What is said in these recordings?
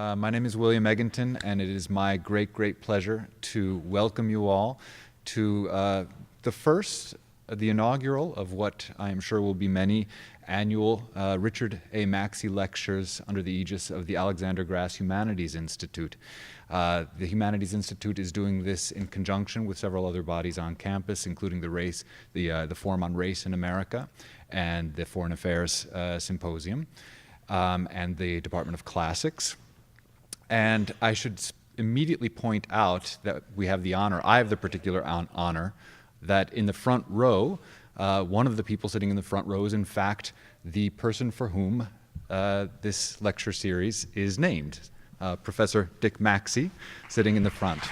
My name is William Egginton, and it is my great pleasure to welcome you all to the inaugural of what I am sure will be many annual Richard A. Maxey Lectures under the aegis of the Alexander Grass Humanities Institute. The Humanities Institute is doing this in conjunction with several other bodies on campus, including the Forum on Race in America and the Foreign Affairs Symposium, and the Department of Classics. And I should immediately point out that we have the honor, I have the particular honor, that in the front row, one of the people sitting in the front row is in fact the person for whom this lecture series is named, Professor Dick Maxey, sitting in the front.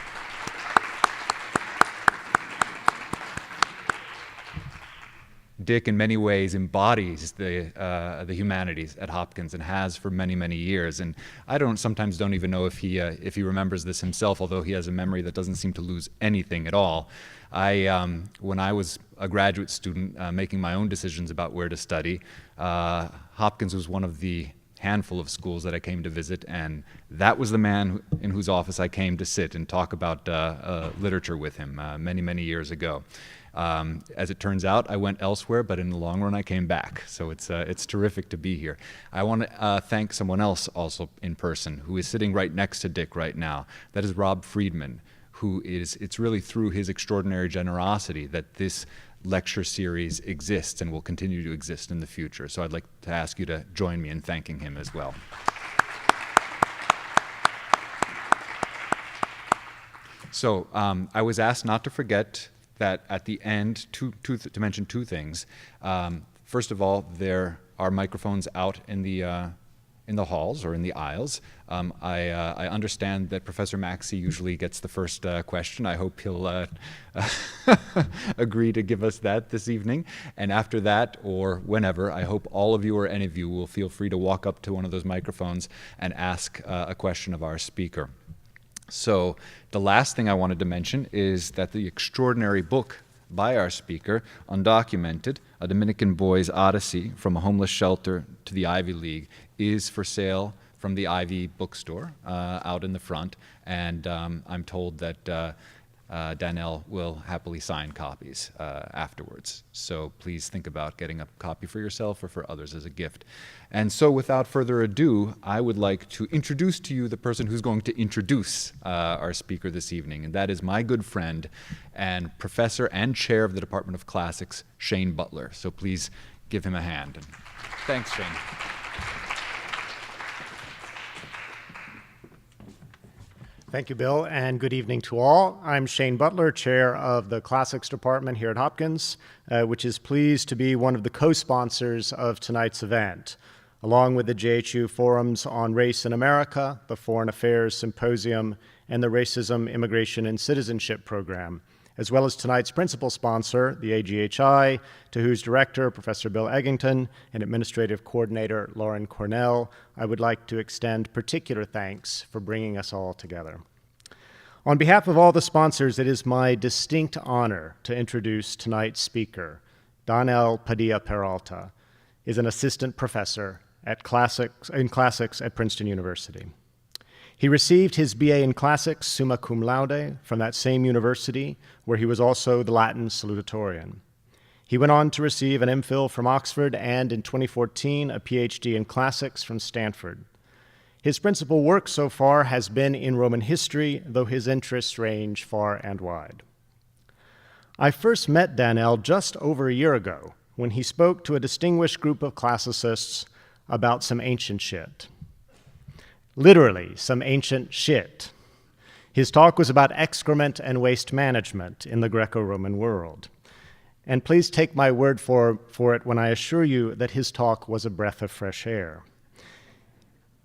Dick, in many ways, embodies the humanities at Hopkins and has for many years. And I sometimes don't even know if he remembers this himself, although he has a memory that doesn't seem to lose anything at all. When I was a graduate student making my own decisions about where to study, Hopkins was one of the handful of schools that I came to visit, and that was the man in whose office I came to sit and talk about literature with him many years ago. As it turns out, I went elsewhere, but in the long run, I came back. So it's terrific to be here. I want to thank someone else also in person who is sitting right next to Dick right now. That is Rob Friedman, it's really through his extraordinary generosity that this lecture series exists and will continue to exist in the future. So I'd like to ask you to join me in thanking him as well. So I was asked not to forget that at the end, to mention two things. First of all, there are microphones out in the halls or in the aisles. I understand that Professor Maxey usually gets the first question. I hope he'll agree to give us that this evening. And after that, or whenever, I hope all of you or any of you will feel free to walk up to one of those microphones and ask a question of our speaker. So the last thing I wanted to mention is that the extraordinary book by our speaker, Undocumented, A Dominican Boy's Odyssey from a Homeless Shelter to the Ivy League, is for sale from the Ivy bookstore out in the front, and I'm told that Danelle will happily sign copies afterwards. So please think about getting a copy for yourself or for others as a gift. And so without further ado, I would like to introduce to you the person who's going to introduce our speaker this evening, and that is my good friend and professor and chair of the Department of Classics, Shane Butler. So please give him a hand. And thanks, Shane. Thank you, Bill, and good evening to all. I'm Shane Butler, chair of the Classics Department here at Hopkins, which is pleased to be one of the co-sponsors of tonight's event, along with the JHU Forums on Race in America, the Foreign Affairs Symposium, and the Racism, Immigration, and Citizenship Program, as well as tonight's principal sponsor, the AGHI, to whose director, Professor Bill Egginton, and administrative coordinator, Lauren Cornell, I would like to extend particular thanks for bringing us all together. On behalf of all the sponsors, it is my distinct honor to introduce tonight's speaker. Danelle Padilla-Peralta is an assistant professor in classics at Princeton University. He received his BA in Classics summa cum laude from that same university, where he was also the Latin salutatorian. He went on to receive an MPhil from Oxford and, in 2014, a PhD in Classics from Stanford. His principal work so far has been in Roman history, though his interests range far and wide. I first met Danelle just over a year ago when he spoke to a distinguished group of classicists about some ancient shit. Literally, some ancient shit. His talk was about excrement and waste management in the Greco-Roman world. And please take my word for it when I assure you that his talk was a breath of fresh air.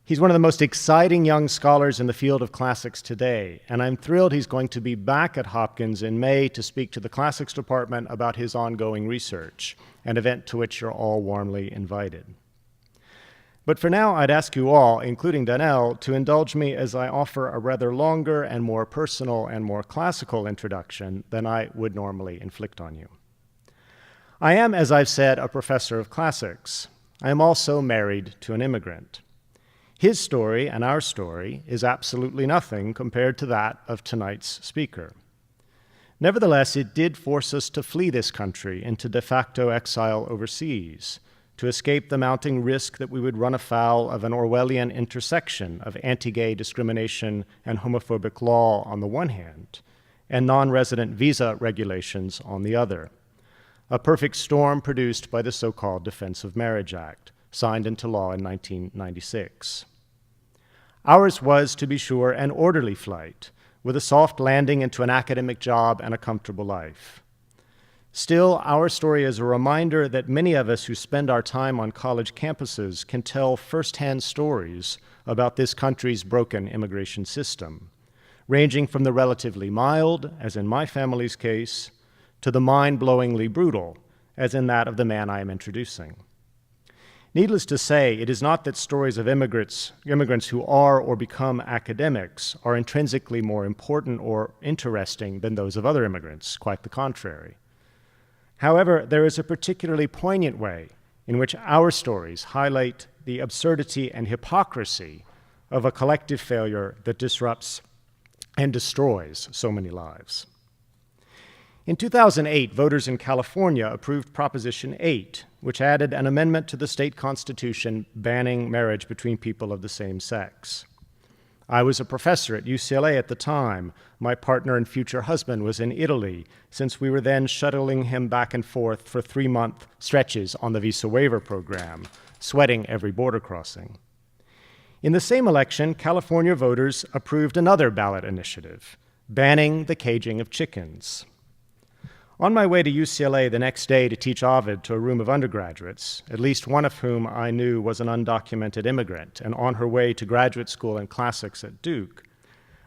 He's one of the most exciting young scholars in the field of classics today, and I'm thrilled he's going to be back at Hopkins in May to speak to the Classics Department about his ongoing research, an event to which you're all warmly invited. But for now, I'd ask you all, including Danelle, to indulge me as I offer a rather longer and more personal and more classical introduction than I would normally inflict on you. I am, as I've said, a professor of classics. I am also married to an immigrant. His story and our story is absolutely nothing compared to that of tonight's speaker. Nevertheless, it did force us to flee this country into de facto exile overseas, to escape the mounting risk that we would run afoul of an Orwellian intersection of anti-gay discrimination and homophobic law on the one hand, and non-resident visa regulations on the other. A perfect storm produced by the so-called Defense of Marriage Act, signed into law in 1996. Ours was, to be sure, an orderly flight, with a soft landing into an academic job and a comfortable life. Still, our story is a reminder that many of us who spend our time on college campuses can tell firsthand stories about this country's broken immigration system, ranging from the relatively mild, as in my family's case, to the mind-blowingly brutal, as in that of the man I am introducing. Needless to say, it is not that stories of immigrants who are or become academics are intrinsically more important or interesting than those of other immigrants, quite the contrary. However, there is a particularly poignant way in which our stories highlight the absurdity and hypocrisy of a collective failure that disrupts and destroys so many lives. In 2008, voters in California approved Proposition 8, which added an amendment to the state constitution banning marriage between people of the same sex. I was a professor at UCLA at the time. My partner and future husband was in Italy, since we were then shuttling him back and forth for 3-month stretches on the visa waiver program, sweating every border crossing. In the same election, California voters approved another ballot initiative, banning the caging of chickens. On my way to UCLA the next day to teach Ovid to a room of undergraduates, at least one of whom I knew was an undocumented immigrant and on her way to graduate school in classics at Duke,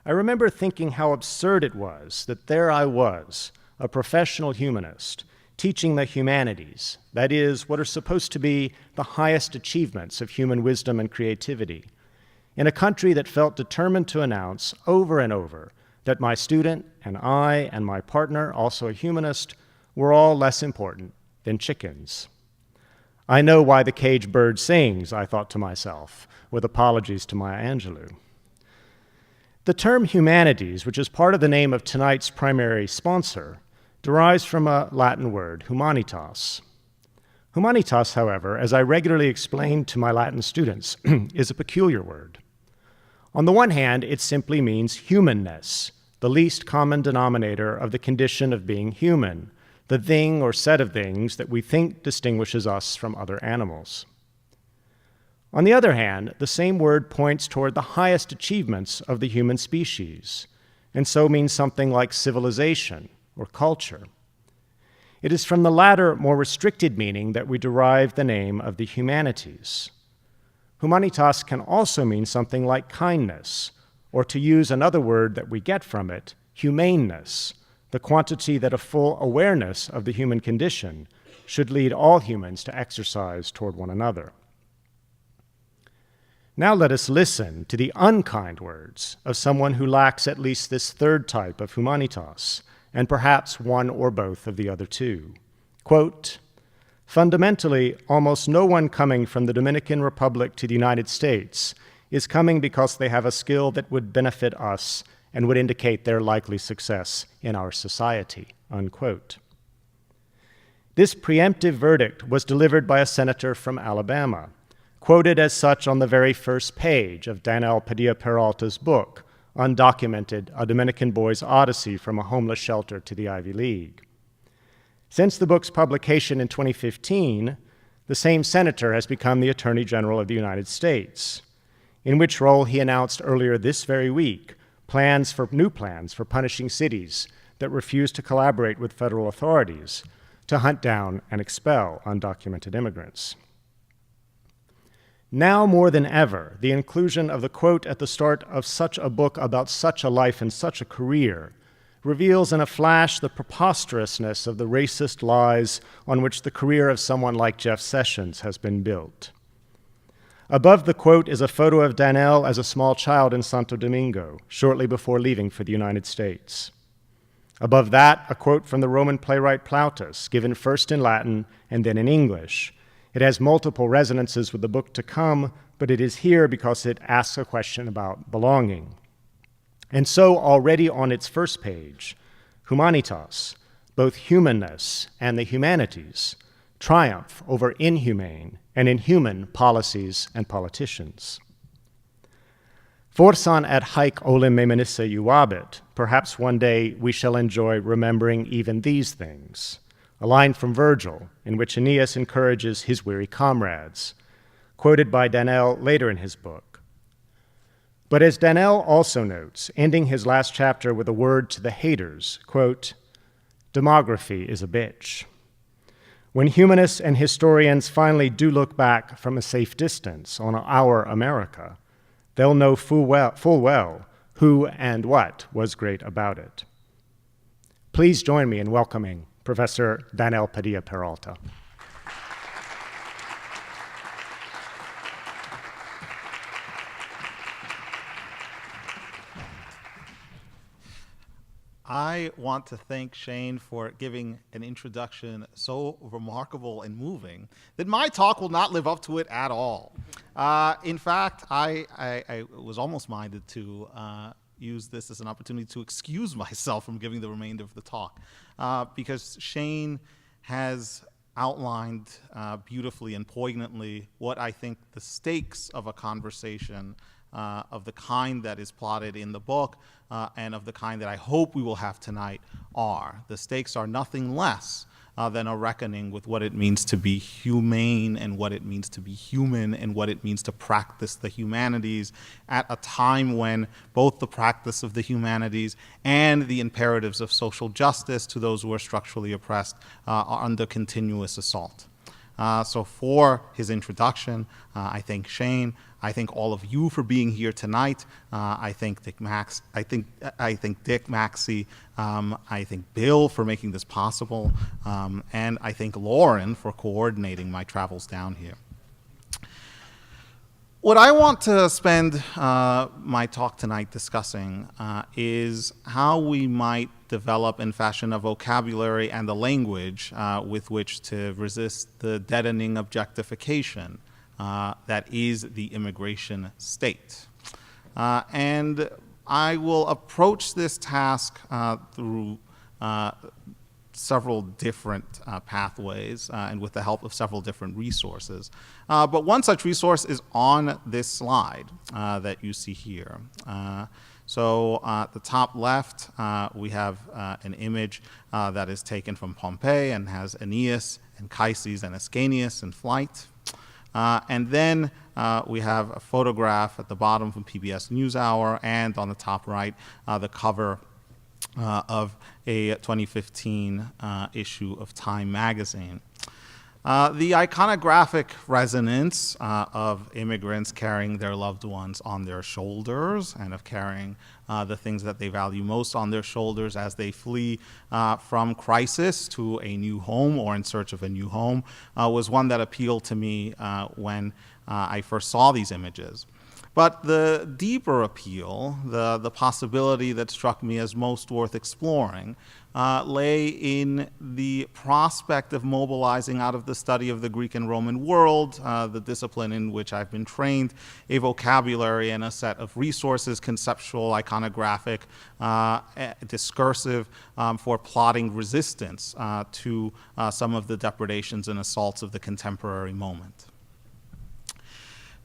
I remember thinking how absurd it was that there I was, a professional humanist, teaching the humanities, that is, what are supposed to be the highest achievements of human wisdom and creativity, in a country that felt determined to announce over and over that my student and I and my partner, also a humanist, were all less important than chickens. I know why the caged bird sings, I thought to myself, with apologies to Maya Angelou. The term humanities, which is part of the name of tonight's primary sponsor, derives from a Latin word, humanitas. Humanitas, however, as I regularly explain to my Latin students, is a peculiar word. On the one hand, it simply means humanness, the least common denominator of the condition of being human, the thing or set of things that we think distinguishes us from other animals. On the other hand, the same word points toward the highest achievements of the human species, and so means something like civilization or culture. It is from the latter, more restricted meaning that we derive the name of the humanities. Humanitas can also mean something like kindness, or to use another word that we get from it, humaneness, the quantity that a full awareness of the human condition should lead all humans to exercise toward one another. Now let us listen to the unkind words of someone who lacks at least this third type of humanitas, and perhaps one or both of the other two. Quote, "Fundamentally, almost no one coming from the Dominican Republic to the United States is coming because they have a skill that would benefit us and would indicate their likely success in our society," unquote. This preemptive verdict was delivered by a senator from Alabama, quoted as such on the very first page of Daniel Padilla-Peralta's book, Undocumented, A Dominican Boy's Odyssey from a Homeless Shelter to the Ivy League. Since the book's publication in 2015, the same senator has become the Attorney General of the United States, in which role he announced earlier this very week new plans for punishing cities that refuse to collaborate with federal authorities to hunt down and expel undocumented immigrants. Now more than ever, the inclusion of the quote at the start of such a book about such a life and such a career reveals in a flash the preposterousness of the racist lies on which the career of someone like Jeff Sessions has been built. Above the quote is a photo of Daniel as a small child in Santo Domingo, shortly before leaving for the United States. Above that, a quote from the Roman playwright Plautus, given first in Latin and then in English, It has multiple resonances with the book to come, but it is here because it asks a question about belonging. And so already on its first page, humanitas, both humanness and the humanities, triumph over inhumane and inhuman policies and politicians. Forsan et haec olim meminisse iuvabit. Perhaps one day we shall enjoy remembering even these things. A line from Virgil in which Aeneas encourages his weary comrades, quoted by Danel later in his book. But as Danel also notes, ending his last chapter with a word to the haters, quote, demography is a bitch. When humanists and historians finally do look back from a safe distance on our America, they'll know full well who and what was great about it. Please join me in welcoming Professor Danel Padilla-Peralta. I want to thank Shane for giving an introduction so remarkable and moving that my talk will not live up to it at all. In fact, I was almost minded to use this as an opportunity to excuse myself from giving the remainder of the talk, because Shane has outlined beautifully and poignantly what I think the stakes of a conversation of the kind that is plotted in the book and of the kind that I hope we will have tonight are. The stakes are nothing less than a reckoning with what it means to be humane and what it means to be human and what it means to practice the humanities at a time when both the practice of the humanities and the imperatives of social justice to those who are structurally oppressed are under continuous assault. So for his introduction, I thank Shane. I thank all of you for being here tonight. I thank Dick Maxey. I thank Bill for making this possible, and I thank Lauren for coordinating my travels down here. What I want to spend my talk tonight discussing is how we might develop and fashion a vocabulary and a language with which to resist the deadening objectification that is the immigration state. And I will approach this task through several different pathways and with the help of several different resources. But one such resource is on this slide that you see here. So at the top left, we have an image that is taken from Pompeii and has Aeneas and Chryses and Ascanius in flight. And then we have a photograph at the bottom from PBS NewsHour, and on the top right, the cover of a 2015 issue of Time magazine. The iconographic resonance of immigrants carrying their loved ones on their shoulders and of carrying the things that they value most on their shoulders as they flee from crisis to a new home or in search of a new home was one that appealed to me when I first saw these images. But the deeper appeal, the possibility that struck me as most worth exploring, lay in the prospect of mobilizing out of the study of the Greek and Roman world, the discipline in which I've been trained, a vocabulary and a set of resources, conceptual, iconographic, discursive, for plotting resistance to some of the depredations and assaults of the contemporary moment.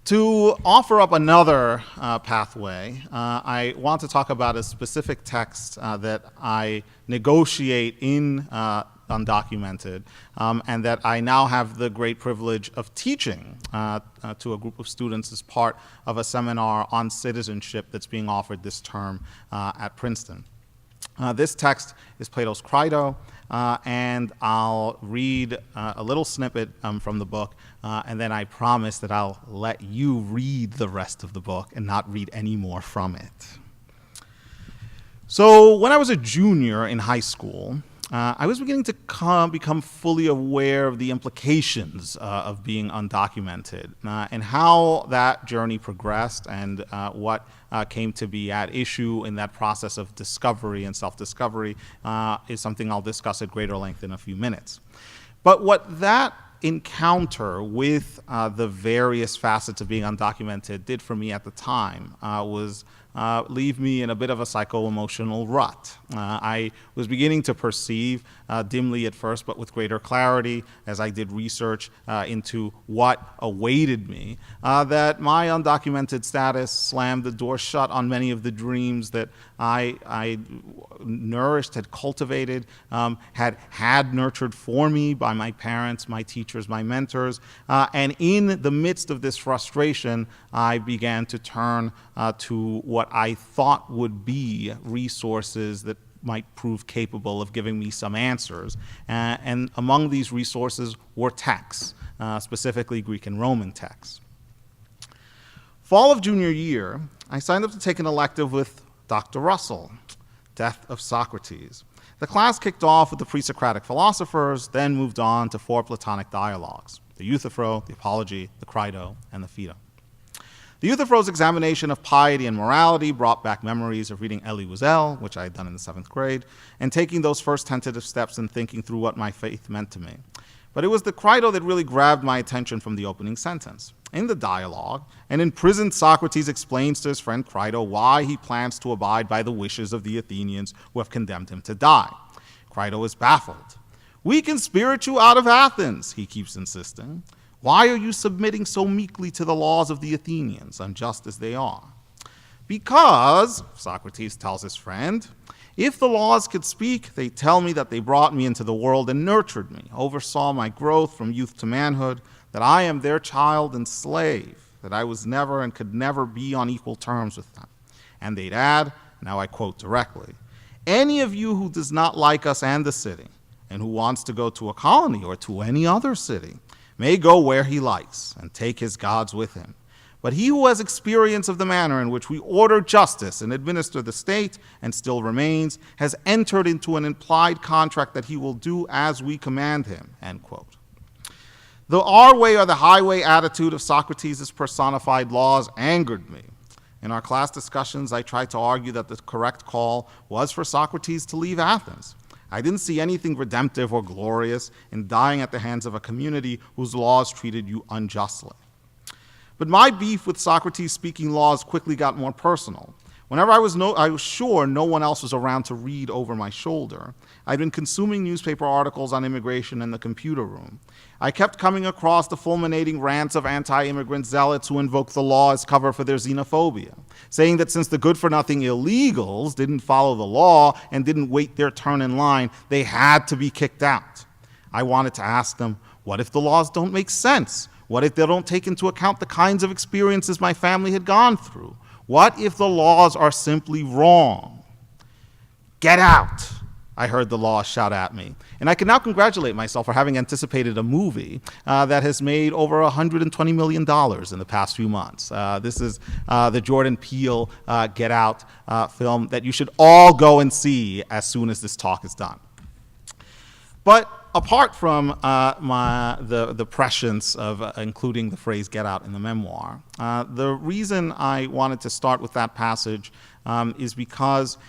To offer up another pathway, I want to talk about a specific text that I negotiate in Undocumented, and that I now have the great privilege of teaching to a group of students as part of a seminar on citizenship that's being offered this term at Princeton. This text is Plato's Crito, and I'll read a little snippet from the book, and then I promise that I'll let you read the rest of the book and not read any more from it. So when I was a junior in high school, I was beginning to become fully aware of the implications of being undocumented and how that journey progressed and what came to be at issue in that process of discovery and self-discovery is something I'll discuss at greater length in a few minutes. But what that encounter with the various facets of being undocumented did for me at the time was leave me in a bit of a psycho-emotional rut. I was beginning to perceive, dimly at first, but with greater clarity as I did research into what awaited me, that my undocumented status slammed the door shut on many of the dreams that I nourished, had cultivated, had nurtured for me by my parents, my teachers, my mentors. And in the midst of this frustration, I began to turn to what I thought would be resources that might prove capable of giving me some answers. And among these resources were texts, specifically Greek and Roman texts. Fall of junior year, I signed up to take an elective with Dr. Russell, Death of Socrates. The class kicked off with the pre-Socratic philosophers, then moved on to 4 Platonic dialogues: the Euthyphro, the Apology, the Crito, and the Phaedo. The Euthyphro's examination of piety and morality brought back memories of reading Elie Wiesel, which I had done in the 7th grade, and taking those first tentative steps in thinking through what my faith meant to me. But it was the Crito that really grabbed my attention from the opening sentence. In the dialogue, an imprisoned Socrates explains to his friend Crito why he plans to abide by the wishes of the Athenians who have condemned him to die. Crito is baffled. "We can spirit you out of Athens," he keeps insisting. "Why are you submitting so meekly to the laws of the Athenians, unjust as they are?" "Because," Socrates tells his friend, "if the laws could speak, they tell me that they brought me into the world and nurtured me, oversaw my growth from youth to manhood, that I am their child and slave, that I was never and could never be on equal terms with them." And they'd add, now I quote directly, "Any of you who does not like us and the city, and who wants to go to a colony or to any other city, may go where he likes and take his gods with him. But he who has experience of the manner in which we order justice and administer the state and still remains has entered into an implied contract that he will do as we command him," end quote. The our way or the highway attitude of Socrates' personified laws angered me. In our class discussions, I tried to argue that the correct call was for Socrates to leave Athens. I didn't see anything redemptive or glorious in dying at the hands of a community whose laws treated you unjustly. But my beef with Socrates' speaking laws quickly got more personal. Whenever I was sure no one else was around to read over my shoulder, I'd been consuming newspaper articles on immigration in the computer room. I kept coming across the fulminating rants of anti-immigrant zealots who invoked the law as cover for their xenophobia, saying that since the good-for-nothing illegals didn't follow the law and didn't wait their turn in line, they had to be kicked out. I wanted to ask them, what if the laws don't make sense? What if they don't take into account the kinds of experiences my family had gone through? What if the laws are simply wrong? "Get out," I heard the law shout at me. And I can now congratulate myself for having anticipated a movie that has made over $120 million in the past few months. This is the Jordan Peele Get Out film that you should all go and see as soon as this talk is done. But apart from the prescience of including the phrase "get out" in the memoir, the reason I wanted to start with that passage is because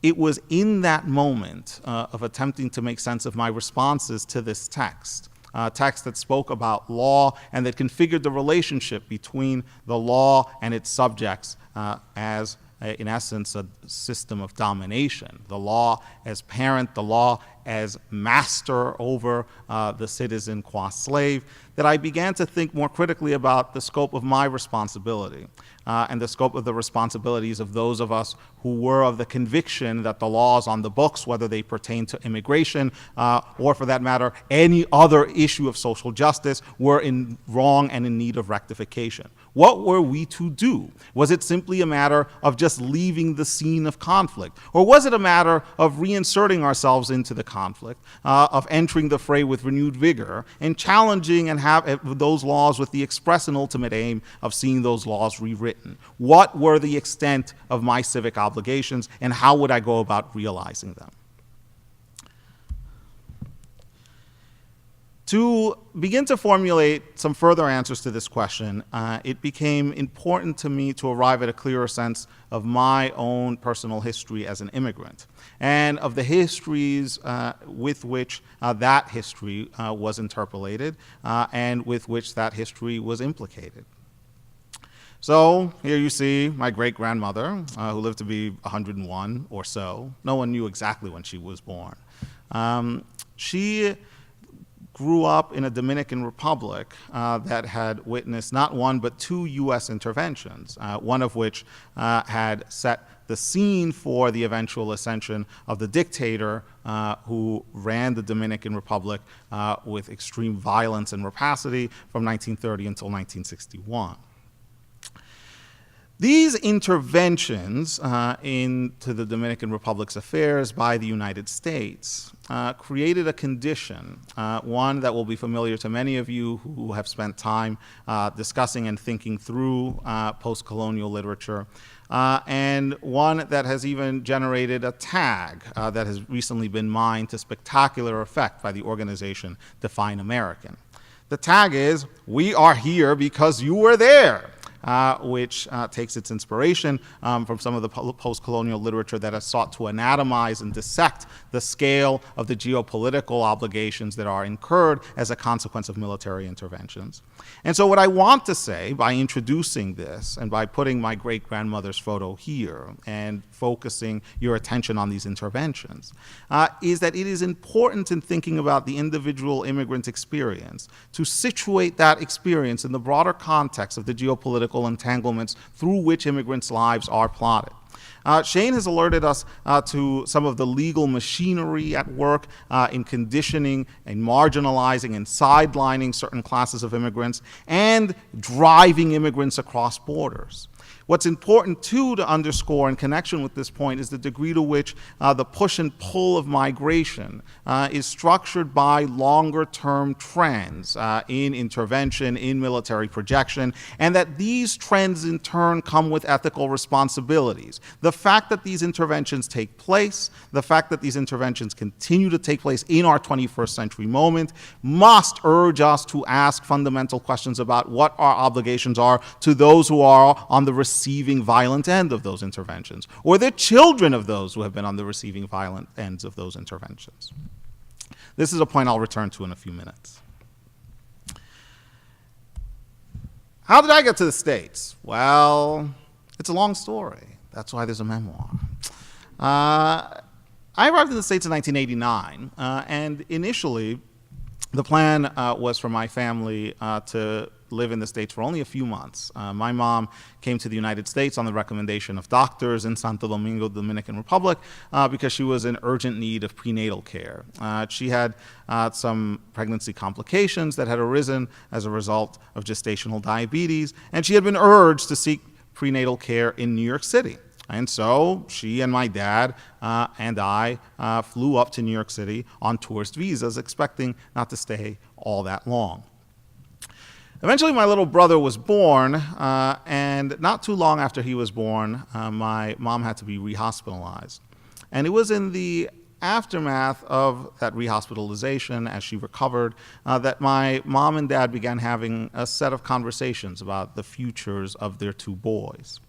it was in that moment of attempting to make sense of my responses to this text, text that spoke about law and that configured the relationship between the law and its subjects as, in essence, a system of domination. The law as parent, the law as master over the citizen qua slave, that I began to think more critically about the scope of my responsibility and the scope of the responsibilities of those of us who were of the conviction that the laws on the books, whether they pertain to immigration or, for that matter, any other issue of social justice, were wrong and in need of rectification. What were we to do? Was it simply a matter of just leaving the scene of conflict? Or was it a matter of reinserting ourselves into the conflict, of entering the fray with renewed vigor, and challenging and have those laws with the express and ultimate aim of seeing those laws rewritten? What were the extent of my civic obligations, and how would I go about realizing them? To begin to formulate some further answers to this question, it became important to me to arrive at a clearer sense of my own personal history as an immigrant and of the histories with which that history was interpolated and with which that history was implicated. So here you see my great-grandmother, who lived to be 101 or so. No one knew exactly when she was born. She grew up in a Dominican Republic that had witnessed not one but two U.S. interventions, one of which had set the scene for the eventual ascension of the dictator who ran the Dominican Republic with extreme violence and rapacity from 1930 until 1961. These interventions into the Dominican Republic's affairs by the United States created a condition, one that will be familiar to many of you who have spent time discussing and thinking through post-colonial literature, and one that has even generated a tag that has recently been mined to spectacular effect by the organization Define American. The tag is, "We are here because you were there." Which takes its inspiration from some of the post-colonial literature that has sought to anatomize and dissect the scale of the geopolitical obligations that are incurred as a consequence of military interventions. And so what I want to say by introducing this and by putting my great-grandmother's photo here and focusing your attention on these interventions is that it is important in thinking about the individual immigrant experience to situate that experience in the broader context of the geopolitical entanglements through which immigrants' lives are plotted. Shane has alerted us to some of the legal machinery at work in conditioning and marginalizing and sidelining certain classes of immigrants and driving immigrants across borders. What's important, too, to underscore in connection with this point is the degree to which the push and pull of migration is structured by longer-term trends in intervention, in military projection, and that these trends, in turn, come with ethical responsibilities. The fact that these interventions take place, the fact that these interventions continue to take place in our 21st century moment, must urge us to ask fundamental questions about what our obligations are to those who are on the receiving violent end of those interventions, or the children of those who have been on the receiving violent ends of those interventions. This is a point I'll return to in a few minutes. How did I get to the States? Well, it's a long story. That's why there's a memoir. I arrived in the States in 1989, and initially the plan was for my family to live in the States for only a few months. My mom came to the United States on the recommendation of doctors in Santo Domingo, Dominican Republic, because she was in urgent need of prenatal care. She had some pregnancy complications that had arisen as a result of gestational diabetes, and she had been urged to seek prenatal care in New York City. And so she and my dad and I flew up to New York City on tourist visas, expecting not to stay all that long. Eventually, my little brother was born, and not too long after he was born, my mom had to be rehospitalized. And it was in the aftermath of that rehospitalization, as she recovered, that my mom and dad began having a set of conversations about the futures of their two boys.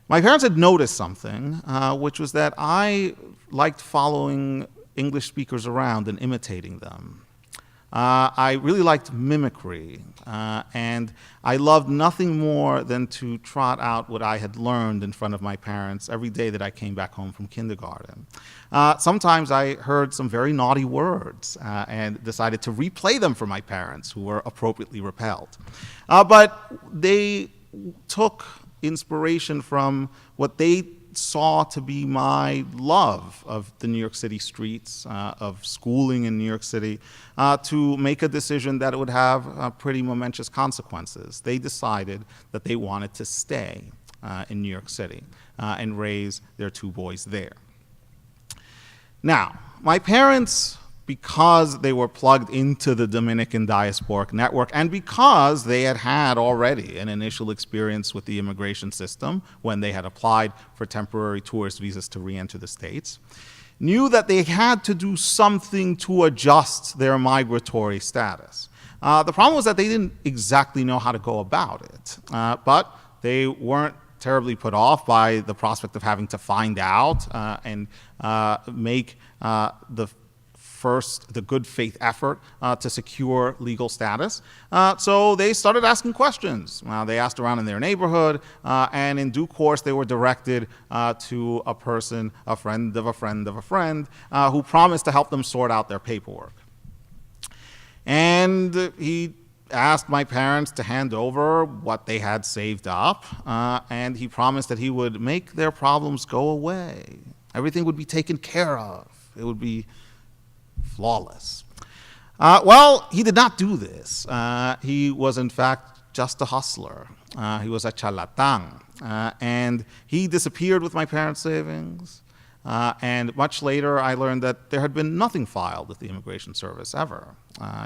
My parents had noticed something, which was that I liked following English speakers around and imitating them. I really liked mimicry, and I loved nothing more than to trot out what I had learned in front of my parents every day that I came back home from kindergarten. Sometimes I heard some very naughty words and decided to replay them for my parents, who were appropriately repelled. But they took inspiration from what they saw to be my love of the New York City streets, of schooling in New York City, to make a decision that would have pretty momentous consequences. They decided that they wanted to stay in New York City and raise their two boys there. Now, my parents, because they were plugged into the Dominican diasporic network and because they had had already an initial experience with the immigration system when they had applied for temporary tourist visas to re-enter the States, knew that they had to do something to adjust their migratory status. The problem was that they didn't exactly know how to go about it, but they weren't terribly put off by the prospect of having to find out and make the good faith effort to secure legal status. So they started asking questions. They asked around in their neighborhood, and in due course they were directed to a person, a friend of a friend of a friend, who promised to help them sort out their paperwork. And he asked my parents to hand over what they had saved up, and he promised that he would make their problems go away. Everything would be taken care of. It would be flawless. Well, he did not do this. He was, in fact, just a hustler. He was a charlatan. And he disappeared with my parents' savings. And much later, I learned that there had been nothing filed with the Immigration Service ever.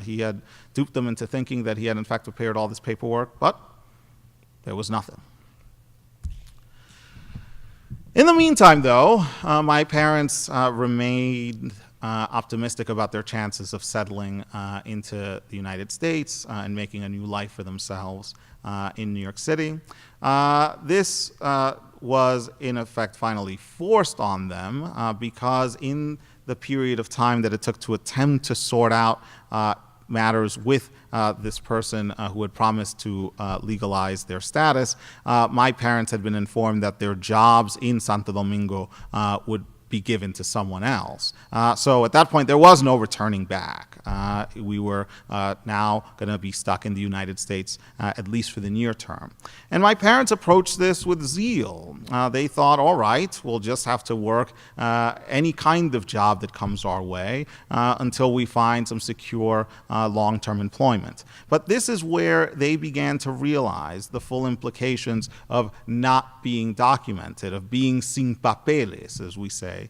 He had duped them into thinking that he had, in fact, prepared all this paperwork, but there was nothing. In the meantime, though, my parents remained optimistic about their chances of settling into the United States and making a new life for themselves in New York City. This was, in effect, finally forced on them because in the period of time that it took to attempt to sort out matters with this person who had promised to legalize their status, my parents had been informed that their jobs in Santo Domingo would be given to someone else. So at that point, there was no returning back. We were now going to be stuck in the United States, at least for the near term. And my parents approached this with zeal. They thought, all right, we'll just have to work any kind of job that comes our way until we find some secure long-term employment. But this is where they began to realize the full implications of not being documented, of being sin papeles, as we say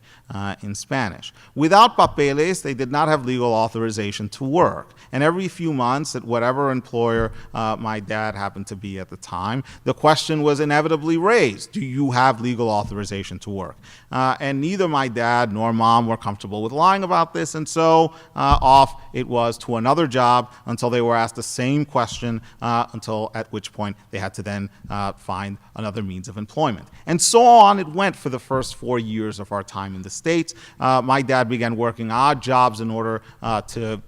in Spanish. Without papeles, they did not have legal authorization to work. And every few months, at whatever employer my dad happened to be at the time, the question was inevitably raised, do you have legal authorization to work? And neither my dad nor mom were comfortable with lying about this, and so off it was to another job until they were asked the same question, until at which point they had to then find another means of employment. And so on it went for the first 4 years of our time in the States. My dad began working odd jobs in order to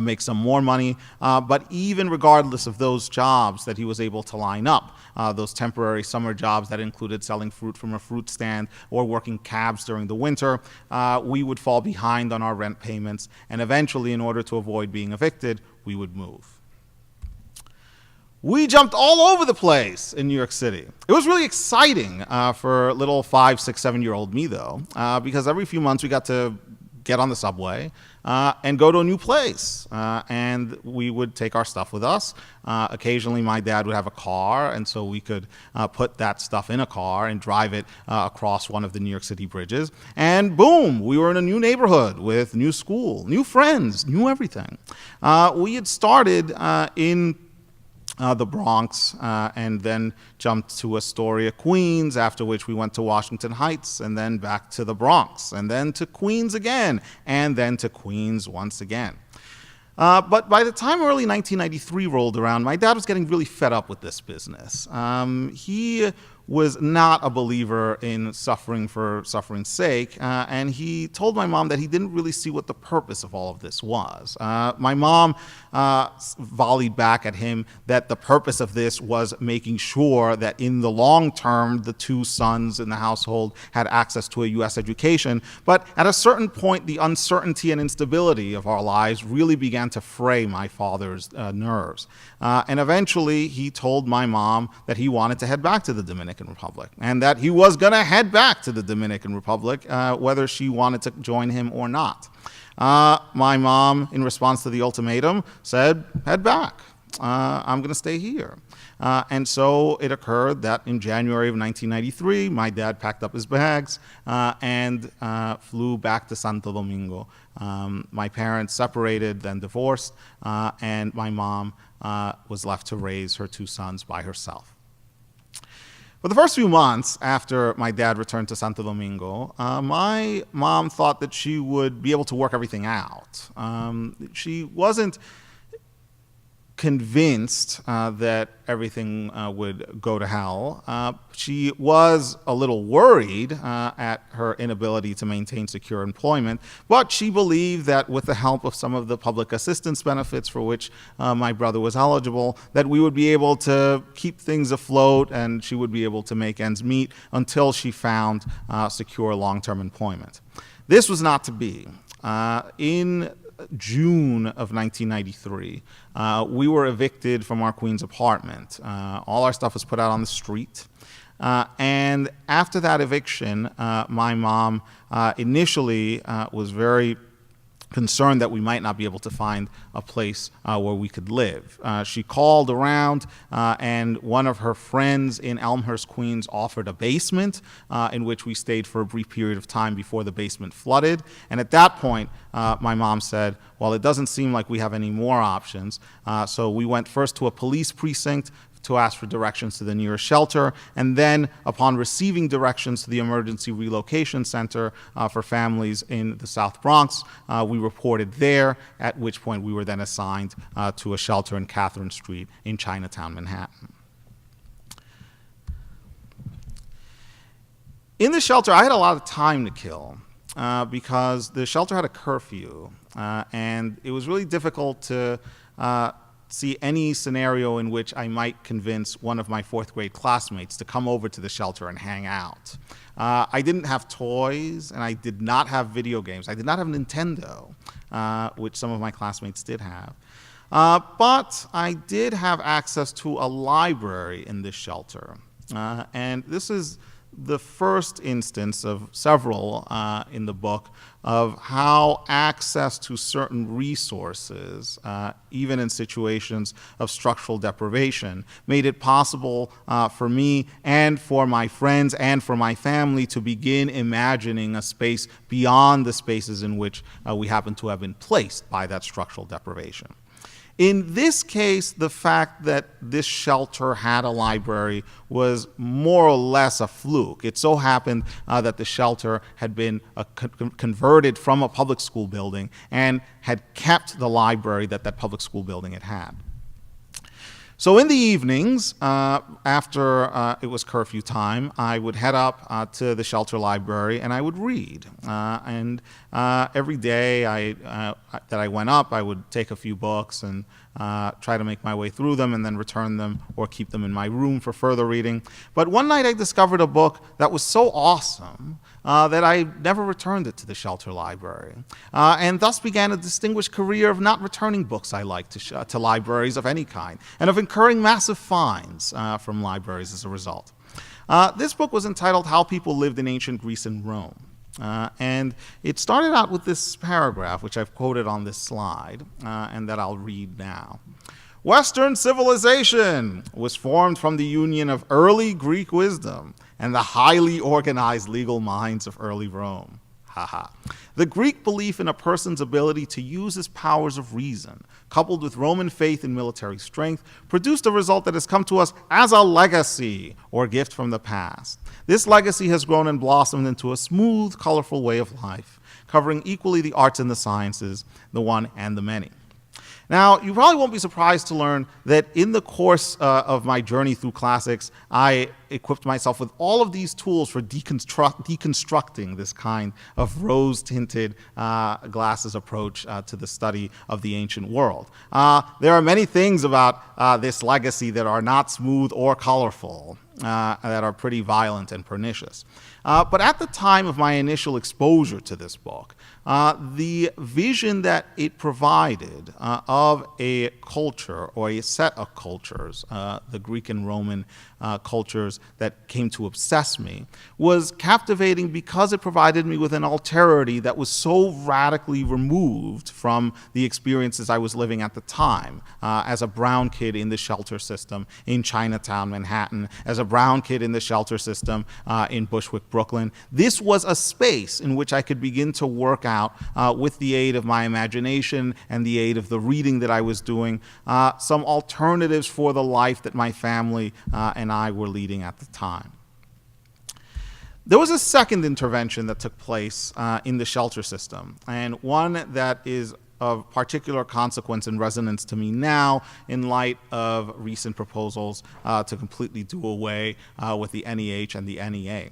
make some more money, but even regardless of those jobs that he was able to line up, those temporary summer jobs that included selling fruit from a fruit stand or working cabs during the winter, we would fall behind on our rent payments, and eventually, in order to avoid being evicted, we would move. We jumped all over the place in New York City. It was really exciting for little 5, 6, 7-year-old me, though, because every few months we got to get on the subway and go to a new place. And we would take our stuff with us. Occasionally, my dad would have a car, and so we could put that stuff in a car and drive it across one of the New York City bridges. And boom, we were in a new neighborhood with new school, new friends, new everything. We had started in the Bronx, and then jumped to Astoria, Queens, after which we went to Washington Heights, and then back to the Bronx, and then to Queens again, and then to Queens once again. But by the time early 1993 rolled around, my dad was getting really fed up with this business. He was not a believer in suffering for suffering's sake, and he told my mom that he didn't really see what the purpose of all of this was. My mom volleyed back at him that the purpose of this was making sure that in the long term, the two sons in the household had access to a U.S. education. But at a certain point, the uncertainty and instability of our lives really began to fray my father's nerves. And eventually, he told my mom that he wanted to head back to the Dominican Republic, and that he was going to head back to the Dominican Republic, whether she wanted to join him or not. My mom, in response to the ultimatum, said, head back. I'm going to stay here. And so it occurred that in January of 1993, my dad packed up his bags and flew back to Santo Domingo. My parents separated, then divorced, and my mom was left to raise her two sons by herself. For the first few months after my dad returned to Santo Domingo, my mom thought that she would be able to work everything out. She wasn't convinced that everything would go to hell. She was a little worried at her inability to maintain secure employment, but she believed that with the help of some of the public assistance benefits for which my brother was eligible, that we would be able to keep things afloat and she would be able to make ends meet until she found secure long-term employment. This was not to be. In June of 1993, we were evicted from our Queens apartment. All our stuff was put out on the street. And after that eviction, my mom initially was very concerned that we might not be able to find a place where we could live. She called around, and one of her friends in Elmhurst, Queens, offered a basement in which we stayed for a brief period of time before the basement flooded. And at that point, my mom said, well, it doesn't seem like we have any more options. So we went first to a police precinct to ask for directions to the nearest shelter, and then upon receiving directions to the Emergency Relocation Center for families in the South Bronx, we reported there, at which point we were then assigned to a shelter in Catherine Street in Chinatown, Manhattan. In the shelter, I had a lot of time to kill because the shelter had a curfew, and it was really difficult to see any scenario in which I might convince one of my fourth grade classmates to come over to the shelter and hang out. I didn't have toys, and I did not have video games. I did not have Nintendo, which some of my classmates did have. But I did have access to a library in this shelter. And this is the first instance of several in the book of how access to certain resources, even in situations of structural deprivation, made it possible for me and for my friends and for my family to begin imagining a space beyond the spaces in which we happen to have been placed by that structural deprivation. In this case, the fact that this shelter had a library was more or less a fluke. It so happened that the shelter had been converted from a public school building and had kept the library that that public school building had had. So in the evenings, after it was curfew time, I would head up to the shelter library and I would read. And every day that I went up, I would take a few books and try to make my way through them and then return them or keep them in my room for further reading. But one night I discovered a book that was so awesome that I never returned it to the shelter library, and thus began a distinguished career of not returning books I liked to libraries of any kind, and of incurring massive fines from libraries as a result. This book was entitled How People Lived in Ancient Greece and Rome. And it started out with this paragraph, which I've quoted on this slide, and that I'll read now. Western civilization was formed from the union of early Greek wisdom and the highly organized legal minds of early Rome. The Greek belief in a person's ability to use his powers of reason, coupled with Roman faith in military strength, produced a result that has come to us as a legacy or gift from the past. This legacy has grown and blossomed into a smooth, colorful way of life, covering equally the arts and the sciences, the one and the many. Now, you probably won't be surprised to learn that in the course of my journey through classics, I equipped myself with all of these tools for deconstructing this kind of rose-tinted glasses approach to the study of the ancient world. There are many things about this legacy that are not smooth or colorful, that are pretty violent and pernicious. But at the time of my initial exposure to this book, the vision that it provided of a culture or a set of cultures, the Greek and Roman cultures that came to obsess me, was captivating because it provided me with an alterity that was so radically removed from the experiences I was living at the time, as a brown kid in the shelter system in Chinatown, Manhattan, as a a brown kid in the shelter system in Bushwick, Brooklyn. This was a space in which I could begin to work out, with the aid of my imagination and the aid of the reading that I was doing, some alternatives for the life that my family and I were leading at the time. There was a second intervention that took place in the shelter system, and one that is of particular consequence and resonance to me now in light of recent proposals to completely do away with the NEH and the NEA.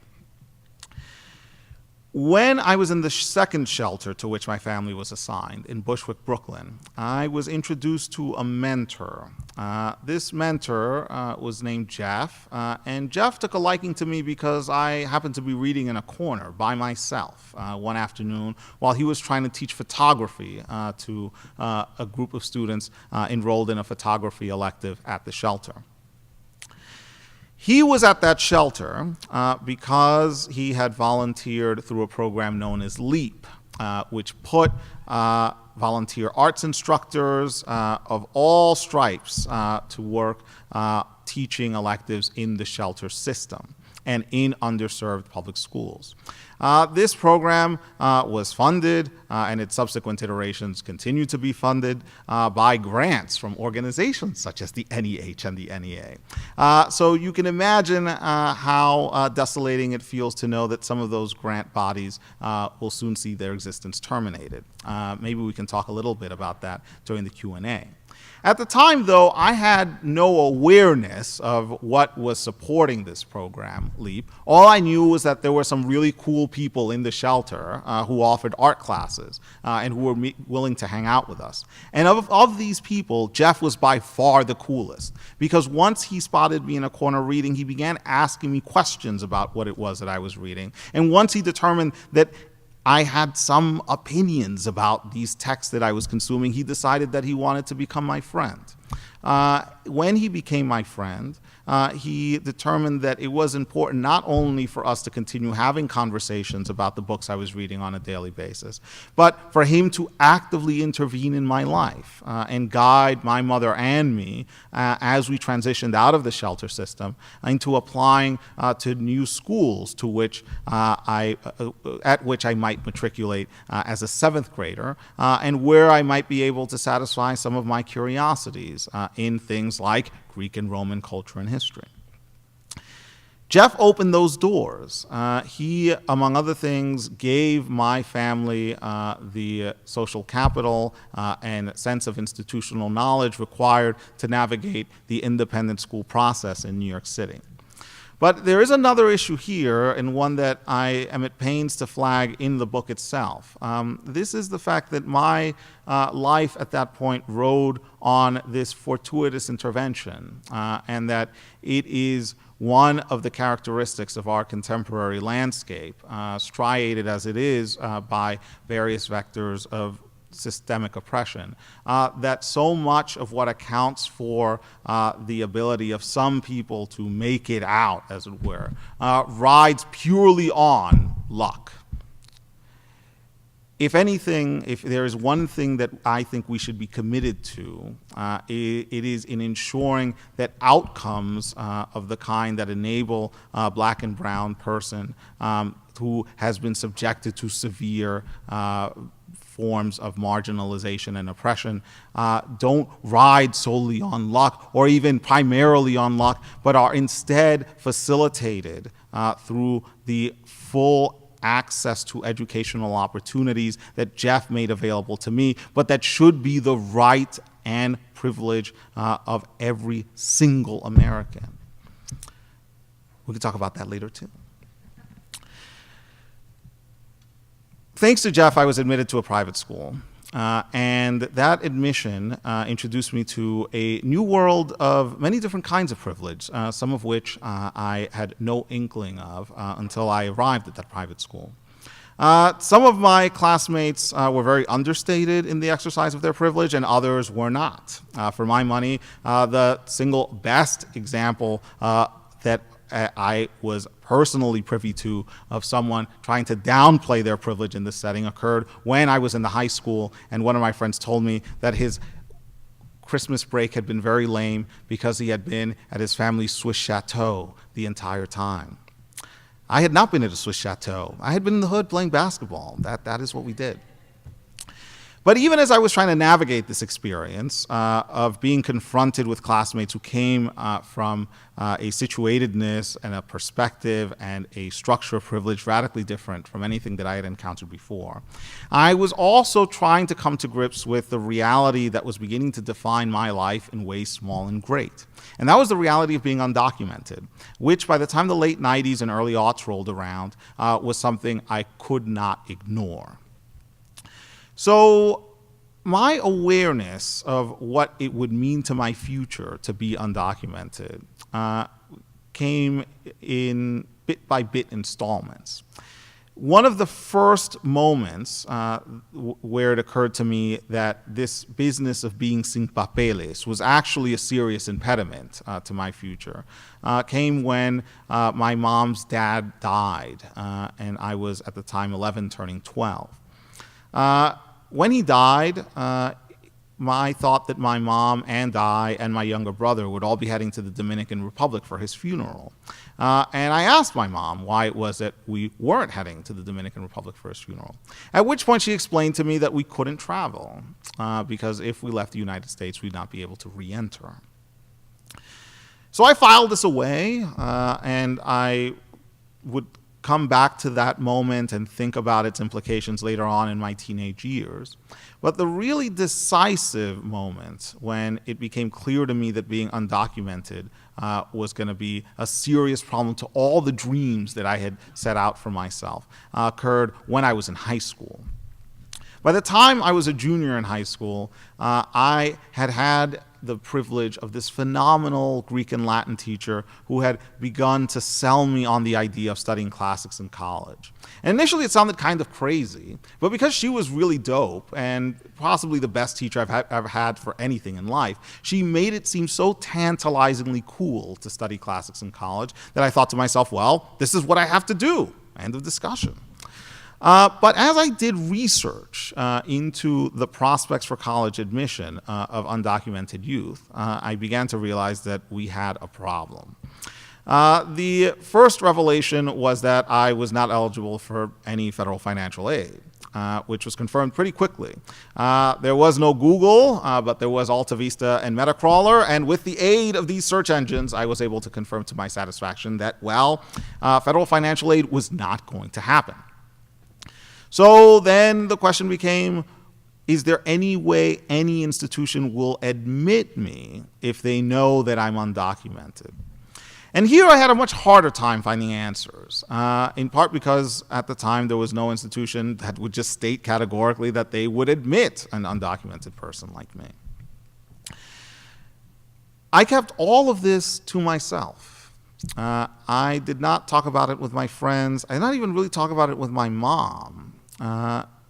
When I was in the second shelter to which my family was assigned, in Bushwick, Brooklyn, I was introduced to a mentor. This mentor was named Jeff, and Jeff took a liking to me because I happened to be reading in a corner by myself one afternoon while he was trying to teach photography to a group of students enrolled in a photography elective at the shelter. He was at that shelter because he had volunteered through a program known as LEAP, which put volunteer arts instructors of all stripes to work teaching electives in the shelter system and in underserved public schools. This program was funded, and its subsequent iterations continue to be funded by grants from organizations such as the NEH and the NEA. So you can imagine how desolating it feels to know that some of those grant bodies will soon see their existence terminated. Maybe we can talk a little bit about that during the Q&A. At the time, though, I had no awareness of what was supporting this program, LEAP. All I knew was that there were some really cool people in the shelter who offered art classes and who were willing to hang out with us. And of these people, Jeff was by far the coolest, because once he spotted me in a corner reading, he began asking me questions about what it was that I was reading. And once he determined that I had some opinions about these texts that I was consuming, he decided that he wanted to become my friend. When he became my friend, he determined that it was important not only for us to continue having conversations about the books I was reading on a daily basis, but for him to actively intervene in my life and guide my mother and me as we transitioned out of the shelter system into applying to new schools to which at which I might matriculate as a 7th grader, and where I might be able to satisfy some of my curiosities in things like Greek and Roman culture and history. Jeff opened those doors. He, among other things, gave my family the social capital and sense of institutional knowledge required to navigate the independent school process in New York City. But there is another issue here, and one that I am at pains to flag in the book itself. This is the fact that my life at that point rode on this fortuitous intervention, and that it is one of the characteristics of our contemporary landscape, striated as it is by various vectors of systemic oppression, that so much of what accounts for the ability of some people to make it out, as it were, rides purely on luck. If anything, if there is one thing that I think we should be committed to, it is in ensuring that outcomes of the kind that enable a black and brown person who has been subjected to severe forms of marginalization and oppression don't ride solely on luck or even primarily on luck, but are instead facilitated through the full access to educational opportunities that Jeff made available to me, but that should be the right and privilege of every single American. We can talk about that later too. Thanks to Jeff, I was admitted to a private school, and that admission introduced me to a new world of many different kinds of privilege, some of which I had no inkling of until I arrived at that private school. Some of my classmates were very understated in the exercise of their privilege, and others were not. For my money, the single best example that I was personally privy to of someone trying to downplay their privilege in this setting occurred when I was in the high school, and one of my friends told me that his Christmas break had been very lame because he had been at his family's Swiss chateau the entire time. I had not been at a Swiss chateau. I had been in the hood playing basketball. That is what we did. But even as I was trying to navigate this experience of being confronted with classmates who came from a situatedness and a perspective and a structure of privilege radically different from anything that I had encountered before, I was also trying to come to grips with the reality that was beginning to define my life in ways small and great. And that was the reality of being undocumented, which by the time the late 90s and early aughts rolled around was something I could not ignore. So my awareness of what it would mean to my future to be undocumented came in bit-by-bit installments. One of the first moments where it occurred to me that this business of being sin papeles was actually a serious impediment to my future came when my mom's dad died, and I was at the time 11, turning 12. When he died, I thought that my mom and I and my younger brother would all be heading to the Dominican Republic for his funeral. And I asked my mom why it was that we weren't heading to the Dominican Republic for his funeral. At which point she explained to me that we couldn't travel because if we left the United States, we'd not be able to re-enter. So I filed this away, and I would come back to that moment and think about its implications later on in my teenage years. But the really decisive moment when it became clear to me that being undocumented was going to be a serious problem to all the dreams that I had set out for myself occurred when I was in high school. By the time I was a junior in high school, I had the privilege of this phenomenal Greek and Latin teacher who had begun to sell me on the idea of studying classics in college. And initially it sounded kind of crazy, but because she was really dope and possibly the best teacher I've ever had for anything in life, she made it seem so tantalizingly cool to study classics in college that I thought to myself, well, this is what I have to do. End of discussion. But as I did research into the prospects for college admission of undocumented youth, I began to realize that we had a problem. The first revelation was that I was not eligible for any federal financial aid, which was confirmed pretty quickly. There was no Google, but there was AltaVista and Metacrawler, and with the aid of these search engines, I was able to confirm to my satisfaction that, well, federal financial aid was not going to happen. So then the question became, is there any way any institution will admit me if they know that I'm undocumented? And here I had a much harder time finding answers, in part because at the time there was no institution that would just state categorically that they would admit an undocumented person like me. I kept all of this to myself. I did not talk about it with my friends. I did not even really talk about it with my mom.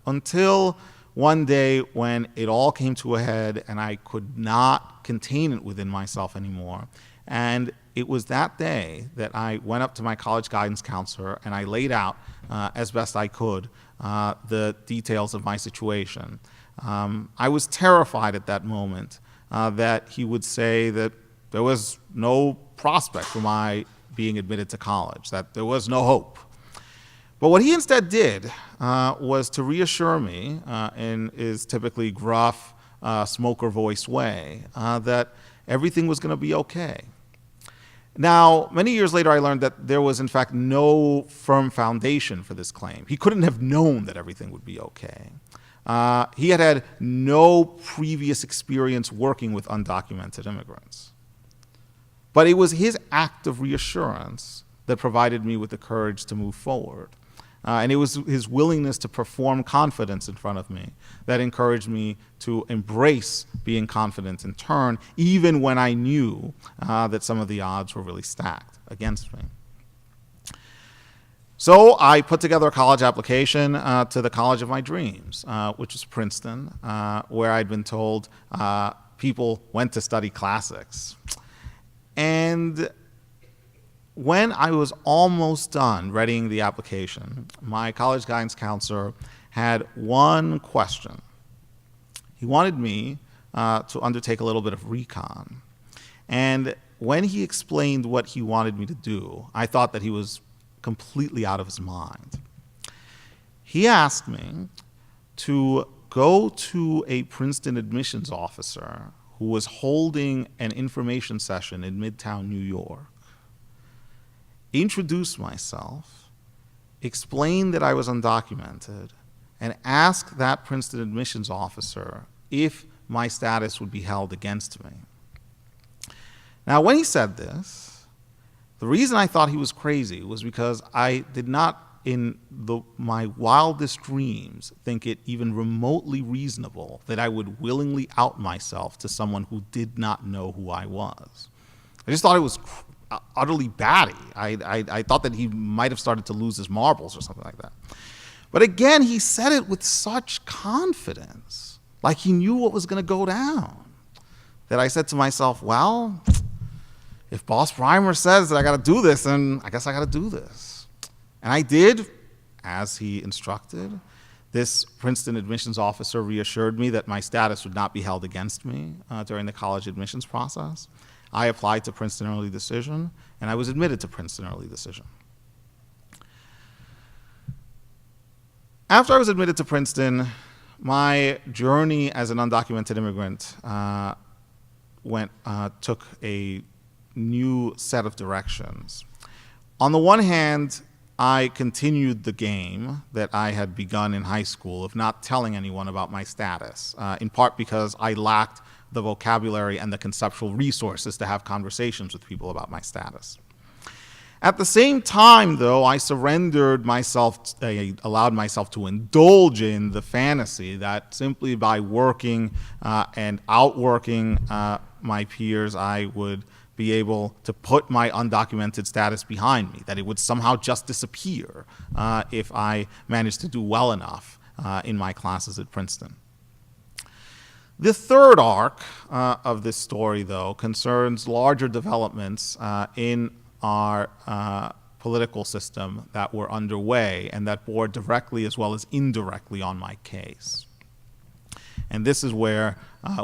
Until one day when it all came to a head and I could not contain it within myself anymore. And it was that day that I went up to my college guidance counselor and I laid out, as best I could, the details of my situation. I was terrified at that moment that he would say that there was no prospect for my being admitted to college, that there was no hope. But what he instead did was to reassure me in his typically gruff, smoker voice way that everything was going to be okay. Now, many years later, I learned that there was, in fact, no firm foundation for this claim. He couldn't have known that everything would be okay. He had had no previous experience working with undocumented immigrants. But it was his act of reassurance that provided me with the courage to move forward. And it was his willingness to perform confidence in front of me that encouraged me to embrace being confident in turn, even when I knew that some of the odds were really stacked against me. So I put together a college application to the college of my dreams, which was Princeton, where I'd been told people went to study classics. And when I was almost done readying the application, my college guidance counselor had one question. He wanted me to undertake a little bit of recon. And when he explained what he wanted me to do, I thought that he was completely out of his mind. He asked me to go to a Princeton admissions officer who was holding an information session in Midtown New York, introduce myself, explain that I was undocumented, and ask that Princeton admissions officer if my status would be held against me. Now, when he said this, the reason I thought he was crazy was because I did not, in my wildest dreams, think it even remotely reasonable that I would willingly out myself to someone who did not know who I was. I just thought it was utterly batty. I thought that he might have started to lose his marbles or something like that. But again, he said it with such confidence, like he knew what was going to go down, that I said to myself, well, if Boss Primer says that I got to do this, then I guess I got to do this. And I did, as he instructed. This Princeton admissions officer reassured me that my status would not be held against me during the college admissions process. I applied to Princeton Early Decision, and I was admitted to Princeton Early Decision. After I was admitted to Princeton, my journey as an undocumented immigrant took a new set of directions. On the one hand, I continued the game that I had begun in high school of not telling anyone about my status, in part because I lacked the vocabulary and the conceptual resources to have conversations with people about my status. At the same time, though, I surrendered myself, allowed myself to indulge in the fantasy that simply by working and outworking my peers, I would be able to put my undocumented status behind me, that it would somehow just disappear if I managed to do well enough in my classes at Princeton. The third arc of this story, though, concerns larger developments in our political system that were underway and that bore directly as well as indirectly on my case. And this is where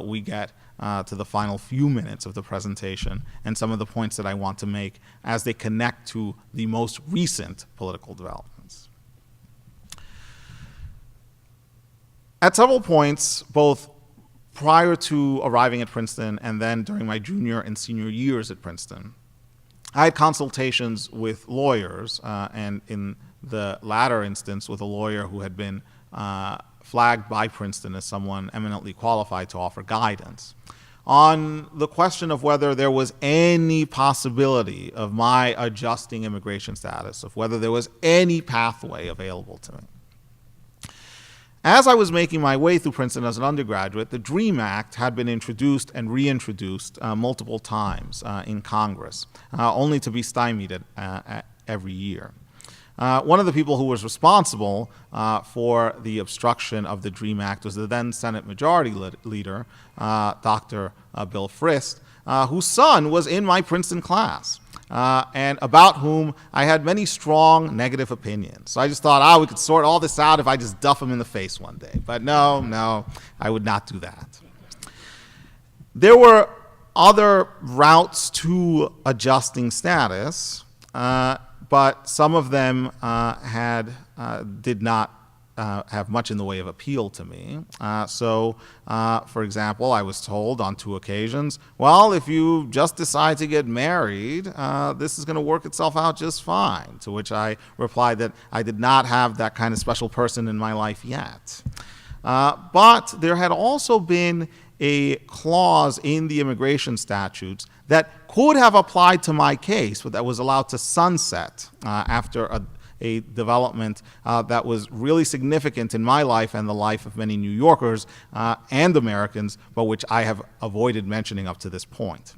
we get to the final few minutes of the presentation and some of the points that I want to make as they connect to the most recent political developments. At several points, both prior to arriving at Princeton and then during my junior and senior years at Princeton, I had consultations with lawyers, and in the latter instance with a lawyer who had been flagged by Princeton as someone eminently qualified to offer guidance on the question of whether there was any possibility of my adjusting immigration status, of whether there was any pathway available to me. As I was making my way through Princeton as an undergraduate, the DREAM Act had been introduced and reintroduced multiple times in Congress, only to be stymied every year. One of the people who was responsible for the obstruction of the DREAM Act was the then Senate Majority Leader, Dr. Bill Frist, whose son was in my Princeton class, and about whom I had many strong negative opinions. So I just thought, we could sort all this out if I just duff him in the face one day. But no, I would not do that. There were other routes to adjusting status, but some of them did not have much in the way of appeal to me. For example, I was told on 2 occasions, well, if you just decide to get married, this is going to work itself out just fine, to which I replied that I did not have that kind of special person in my life yet. But there had also been a clause in the immigration statutes that could have applied to my case, but that was allowed to sunset after a development that was really significant in my life and the life of many New Yorkers and Americans, but which I have avoided mentioning up to this point.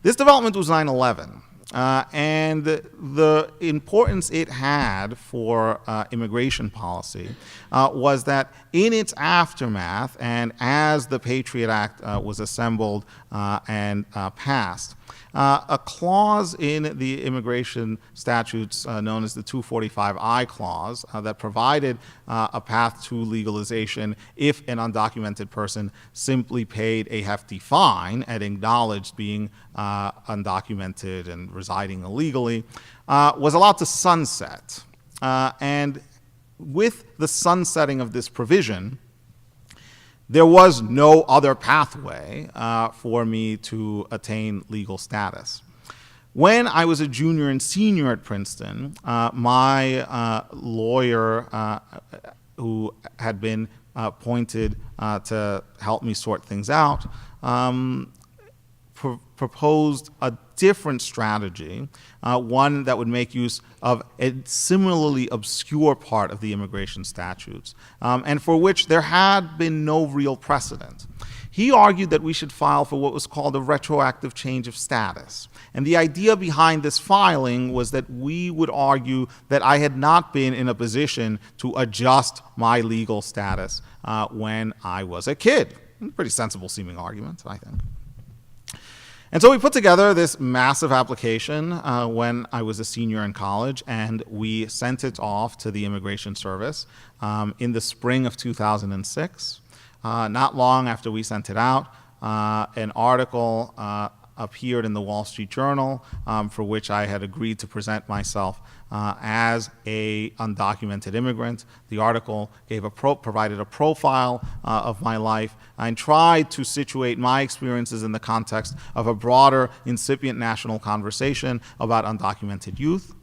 This development was 9/11. and the importance it had for immigration policy was that in its aftermath, and as the Patriot Act was assembled and passed, a clause in the immigration statutes known as the 245I clause that provided a path to legalization if an undocumented person simply paid a hefty fine and acknowledged being undocumented and residing illegally, was allowed to sunset. And with the sunsetting of this provision, there was no other pathway for me to attain legal status. When I was a junior and senior at Princeton, my lawyer, who had been appointed to help me sort things out, proposed a different strategy, one that would make use of a similarly obscure part of the immigration statutes, and for which there had been no real precedent. He argued that we should file for what was called a retroactive change of status. And the idea behind this filing was that we would argue that I had not been in a position to adjust my legal status when I was a kid. Pretty sensible seeming argument, I think. And so we put together this massive application when I was a senior in college, and we sent it off to the Immigration Service in the spring of 2006. Not long after we sent it out, an article appeared in the Wall Street Journal for which I had agreed to present myself as a undocumented immigrant. The article provided a profile of my life and tried to situate my experiences in the context of a broader, incipient national conversation about undocumented youth.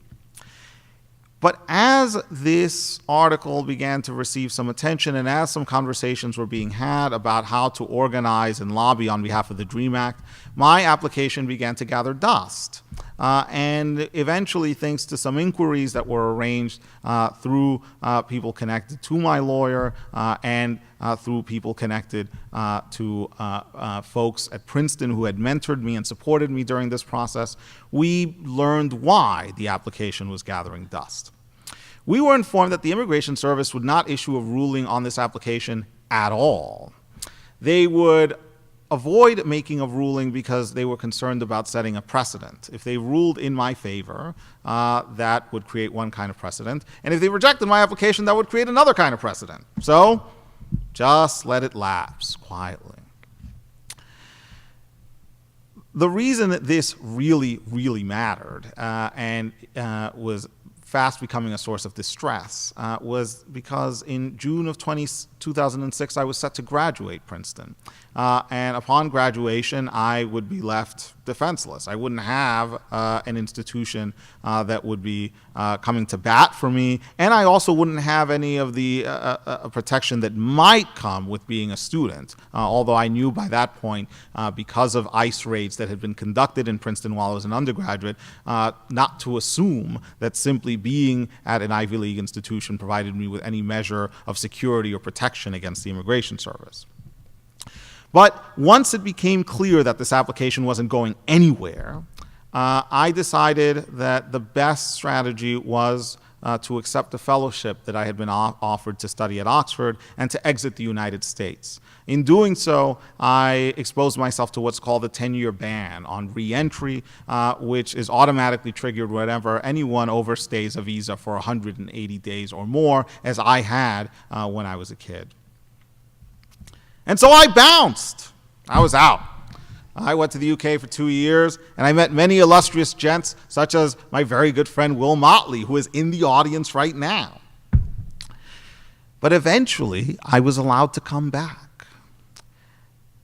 But as this article began to receive some attention and as some conversations were being had about how to organize and lobby on behalf of the DREAM Act, my application began to gather dust. And eventually, thanks to some inquiries that were arranged through people connected to my lawyer and through people connected to folks at Princeton who had mentored me and supported me during this process, we learned why the application was gathering dust. We were informed that the Immigration Service would not issue a ruling on this application at all. They would avoid making a ruling because they were concerned about setting a precedent. If they ruled in my favor, that would create one kind of precedent. And if they rejected my application, that would create another kind of precedent. So just let it lapse quietly. The reason that this really, really mattered and was fast becoming a source of distress was because in June of 2006, I was set to graduate Princeton. And upon graduation, I would be left defenseless. I wouldn't have an institution that would be coming to bat for me, and I also wouldn't have any of the protection that might come with being a student, although I knew by that point, because of ICE raids that had been conducted in Princeton while I was an undergraduate, not to assume that simply being at an Ivy League institution provided me with any measure of security or protection against the Immigration Service. But once it became clear that this application wasn't going anywhere, I decided that the best strategy was to accept a fellowship that I had been offered to study at Oxford and to exit the United States. In doing so, I exposed myself to what's called a 10-year ban on re-entry, which is automatically triggered whenever anyone overstays a visa for 180 days or more, as I had when I was a kid. And so I bounced. I was out. I went to the UK for 2 years, and I met many illustrious gents, such as my very good friend Will Motley, who is in the audience right now. But eventually, I was allowed to come back.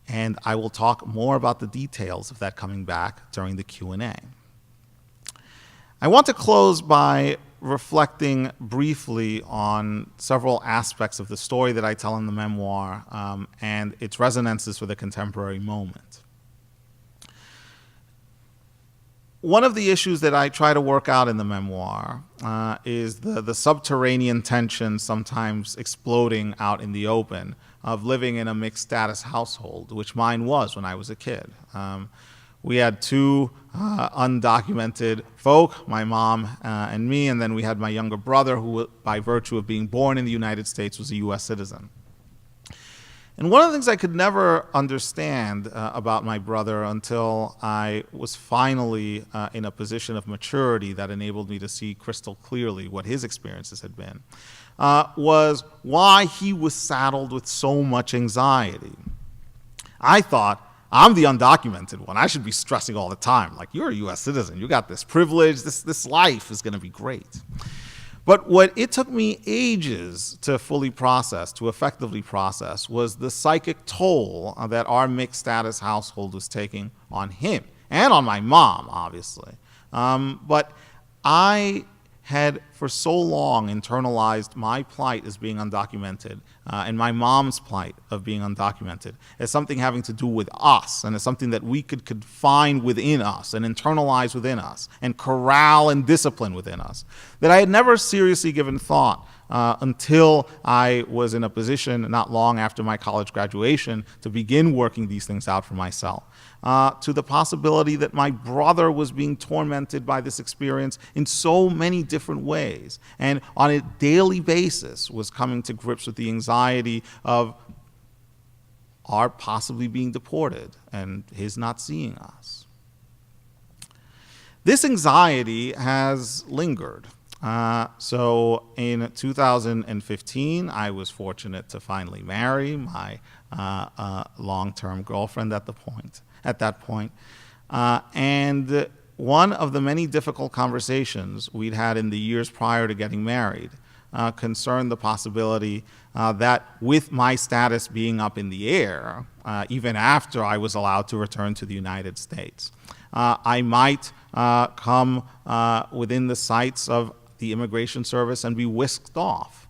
And I will talk more about the details of that coming back during the Q&A. I want to close by reflecting briefly on several aspects of the story that I tell in the memoir and its resonances for the contemporary moment. One of the issues that I try to work out in the memoir is the subterranean tension sometimes exploding out in the open of living in a mixed status household, which mine was when I was a kid. we had two undocumented folk, my mom and me, and then we had my younger brother who, by virtue of being born in the United States, was a U.S. citizen. And one of the things I could never understand about my brother until I was finally in a position of maturity that enabled me to see crystal clearly what his experiences had been, was why he was saddled with so much anxiety. I thought, I'm the undocumented one. I should be stressing all the time. Like, you're a U.S. citizen. You got this privilege. This life is going to be great. But what it took me ages to fully process, to effectively process, was the psychic toll that our mixed status household was taking on him and on my mom, obviously. But I had for so long internalized my plight as being undocumented and my mom's plight of being undocumented as something having to do with us and as something that we could confine within us and internalize within us and corral and discipline within us, that I had never seriously given thought until I was in a position not long after my college graduation to begin working these things out for myself. To the possibility that my brother was being tormented by this experience in so many different ways, and on a daily basis was coming to grips with the anxiety of our possibly being deported and his not seeing us. This anxiety has lingered. So in 2015, I was fortunate to finally marry my long-term girlfriend at that point. And one of the many difficult conversations we'd had in the years prior to getting married concerned the possibility that with my status being up in the air, even after I was allowed to return to the United States, I might come within the sights of the Immigration Service and be whisked off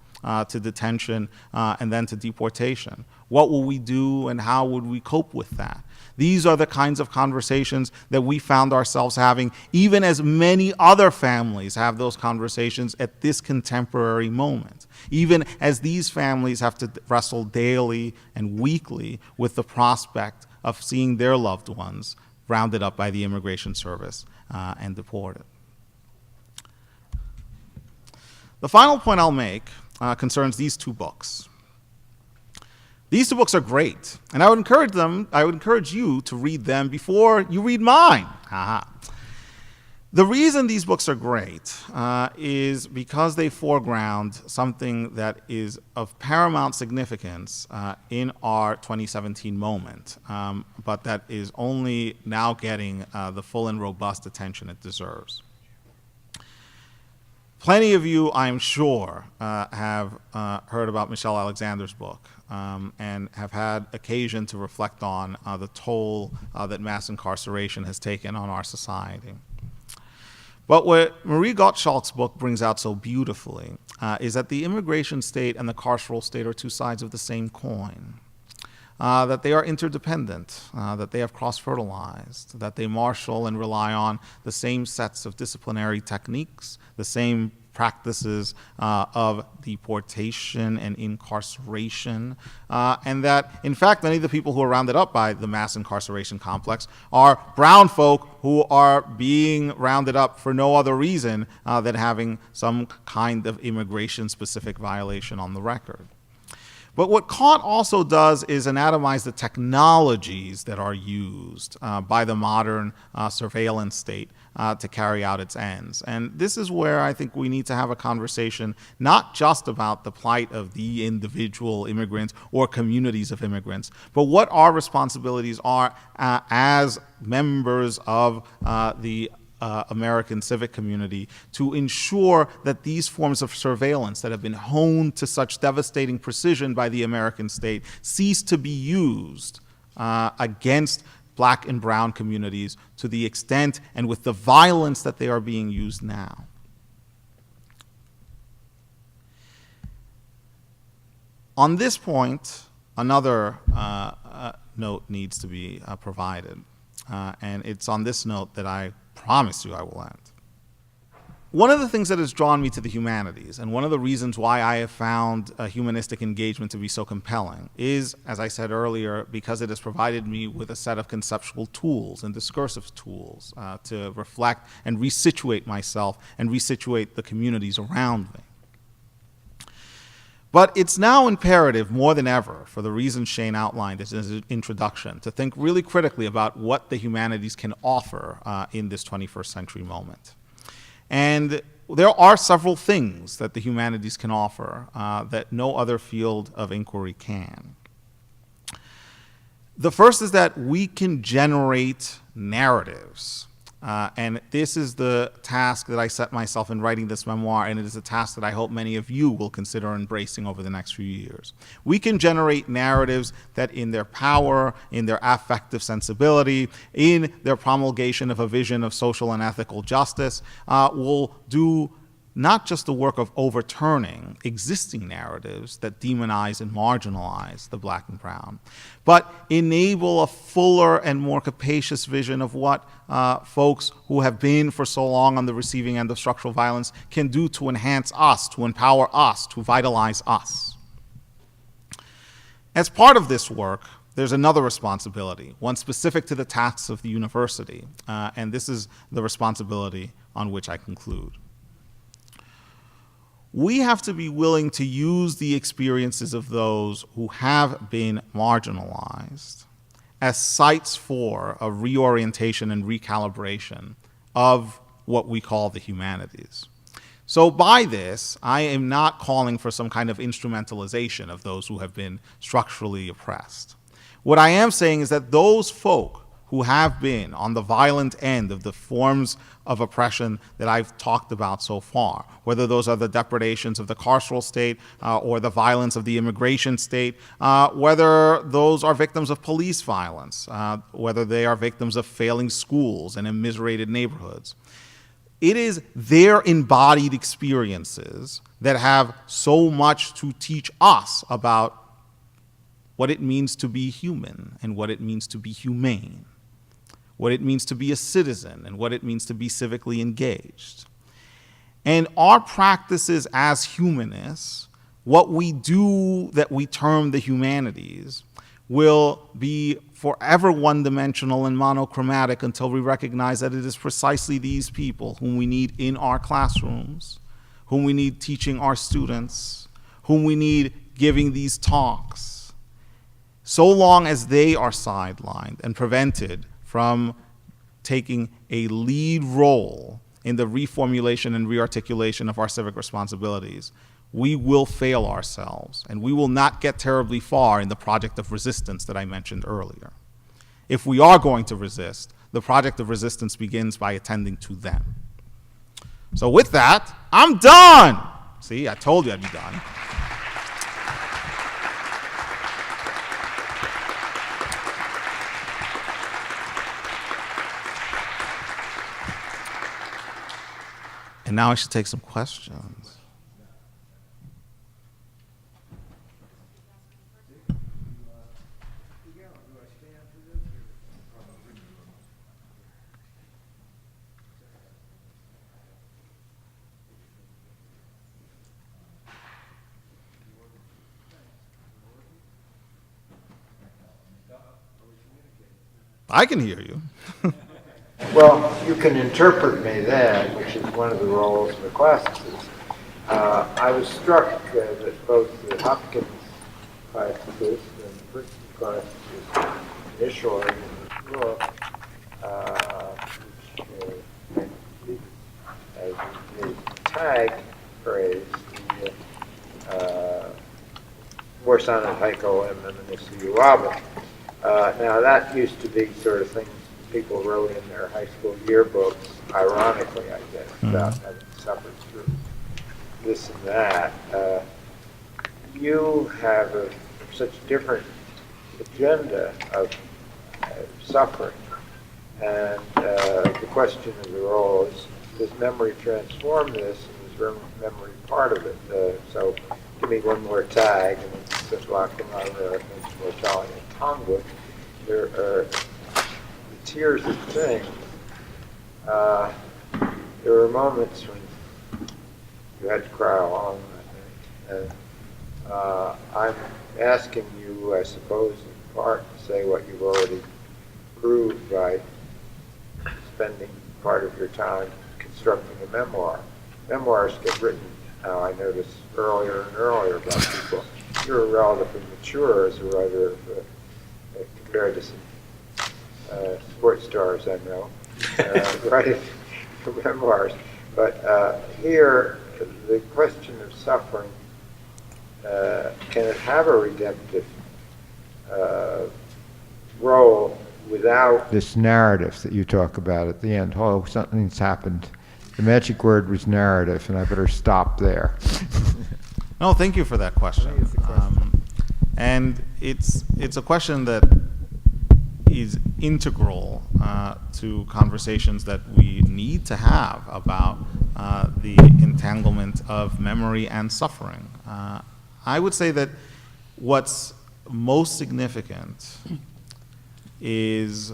to detention and then to deportation. What will we do and how would we cope with that? These are the kinds of conversations that we found ourselves having, even as many other families have those conversations at this contemporary moment. Even as these families have to wrestle daily and weekly with the prospect of seeing their loved ones rounded up by the Immigration Service and deported. The final point I'll make concerns these two books. These two books are great, and I would encourage you to read them before you read mine. The reason these books are great is because they foreground something that is of paramount significance in our 2017 moment, but that is only now getting the full and robust attention it deserves. Plenty of you, I'm sure, have heard about Michelle Alexander's book and have had occasion to reflect on the toll that mass incarceration has taken on our society. But what Marie Gottschalk's book brings out so beautifully is that the immigration state and the carceral state are two sides of the same coin. That they are interdependent, that they have cross-fertilized, that they marshal and rely on the same sets of disciplinary techniques, the same practices of deportation and incarceration, and that, in fact, many of the people who are rounded up by the mass incarceration complex are brown folk who are being rounded up for no other reason than having some kind of immigration-specific violation on the record. But what Kant also does is anatomize the technologies that are used by the modern surveillance state to carry out its ends. And this is where I think we need to have a conversation not just about the plight of the individual immigrants or communities of immigrants, but what our responsibilities are as members of the American civic community to ensure that these forms of surveillance that have been honed to such devastating precision by the American state cease to be used against Black and brown communities to the extent and with the violence that they are being used now. On this point, another note needs to be provided, and it's on this note that I promise you I will end. One of the things that has drawn me to the humanities, and one of the reasons why I have found a humanistic engagement to be so compelling, is, as I said earlier, because it has provided me with a set of conceptual tools and discursive tools to reflect and resituate myself and resituate the communities around me. But it's now imperative more than ever, for the reasons Shane outlined in his introduction, to think really critically about what the humanities can offer in this 21st century moment. And there are several things that the humanities can offer that no other field of inquiry can. The first is that we can generate narratives. And this is the task that I set myself in writing this memoir, and it is a task that I hope many of you will consider embracing over the next few years. We can generate narratives that in their power, in their affective sensibility, in their promulgation of a vision of social and ethical justice, will do not just the work of overturning existing narratives that demonize and marginalize the black and brown, but enable a fuller and more capacious vision of what folks who have been for so long on the receiving end of structural violence can do to enhance us, to empower us, to vitalize us. As part of this work, there's another responsibility, one specific to the tasks of the university, and this is the responsibility on which I conclude. We have to be willing to use the experiences of those who have been marginalized as sites for a reorientation and recalibration of what we call the humanities. So by this, I am not calling for some kind of instrumentalization of those who have been structurally oppressed. What I am saying is that those folk who have been on the violent end of the forms of oppression that I've talked about so far, whether those are the depredations of the carceral state or the violence of the immigration state, whether those are victims of police violence, whether they are victims of failing schools and immiserated neighborhoods. It is their embodied experiences that have so much to teach us about what it means to be human and what it means to be humane, what it means to be a citizen, and what it means to be civically engaged. And our practices as humanists, what we do that we term the humanities, will be forever one-dimensional and monochromatic until we recognize that it is precisely these people whom we need in our classrooms, whom we need teaching our students, whom we need giving these talks. So long as they are sidelined and prevented from taking a lead role in the reformulation and rearticulation of our civic responsibilities, we will fail ourselves, and we will not get terribly far in the project of resistance that I mentioned earlier. If we are going to resist, the project of resistance begins by attending to them. So with that, I'm done. See, I told you I'd be done. And now I should take some questions. I can hear you. Well, you can interpret me then, which is one of the roles of the classicists. I was struck that both the Hopkins classicist and the Princeton classicist initially in the book, which as the tag phrase, the Warsaw Heiko and Minisu Uwaba. Now that used to be sort of things people wrote in their high school yearbooks, ironically, I guess, about having suffered through this and that. You have such different agenda of suffering, and the question of the role is, does memory transform this, and is memory part of it? So give me one more tag, and it's just Lacrimata, Mortality, and Tonga. There are tears of things. There were moments when You had to cry along that night. And I'm asking you, I suppose, in part to say what you've already proved by spending part of your time constructing a memoir. Memoirs get written now, I notice, earlier and earlier about people. You're relatively mature as a writer compared to some sports stars I know, writing memoirs. But here, the question of suffering, can it have a redemptive role without This narrative that you talk about at the end, oh, something's happened. The magic word was narrative, and I better stop there. No, thank you for that question. And it's a question that is integral to conversations that we need to have about the entanglement of memory and suffering. I would say that what's most significant is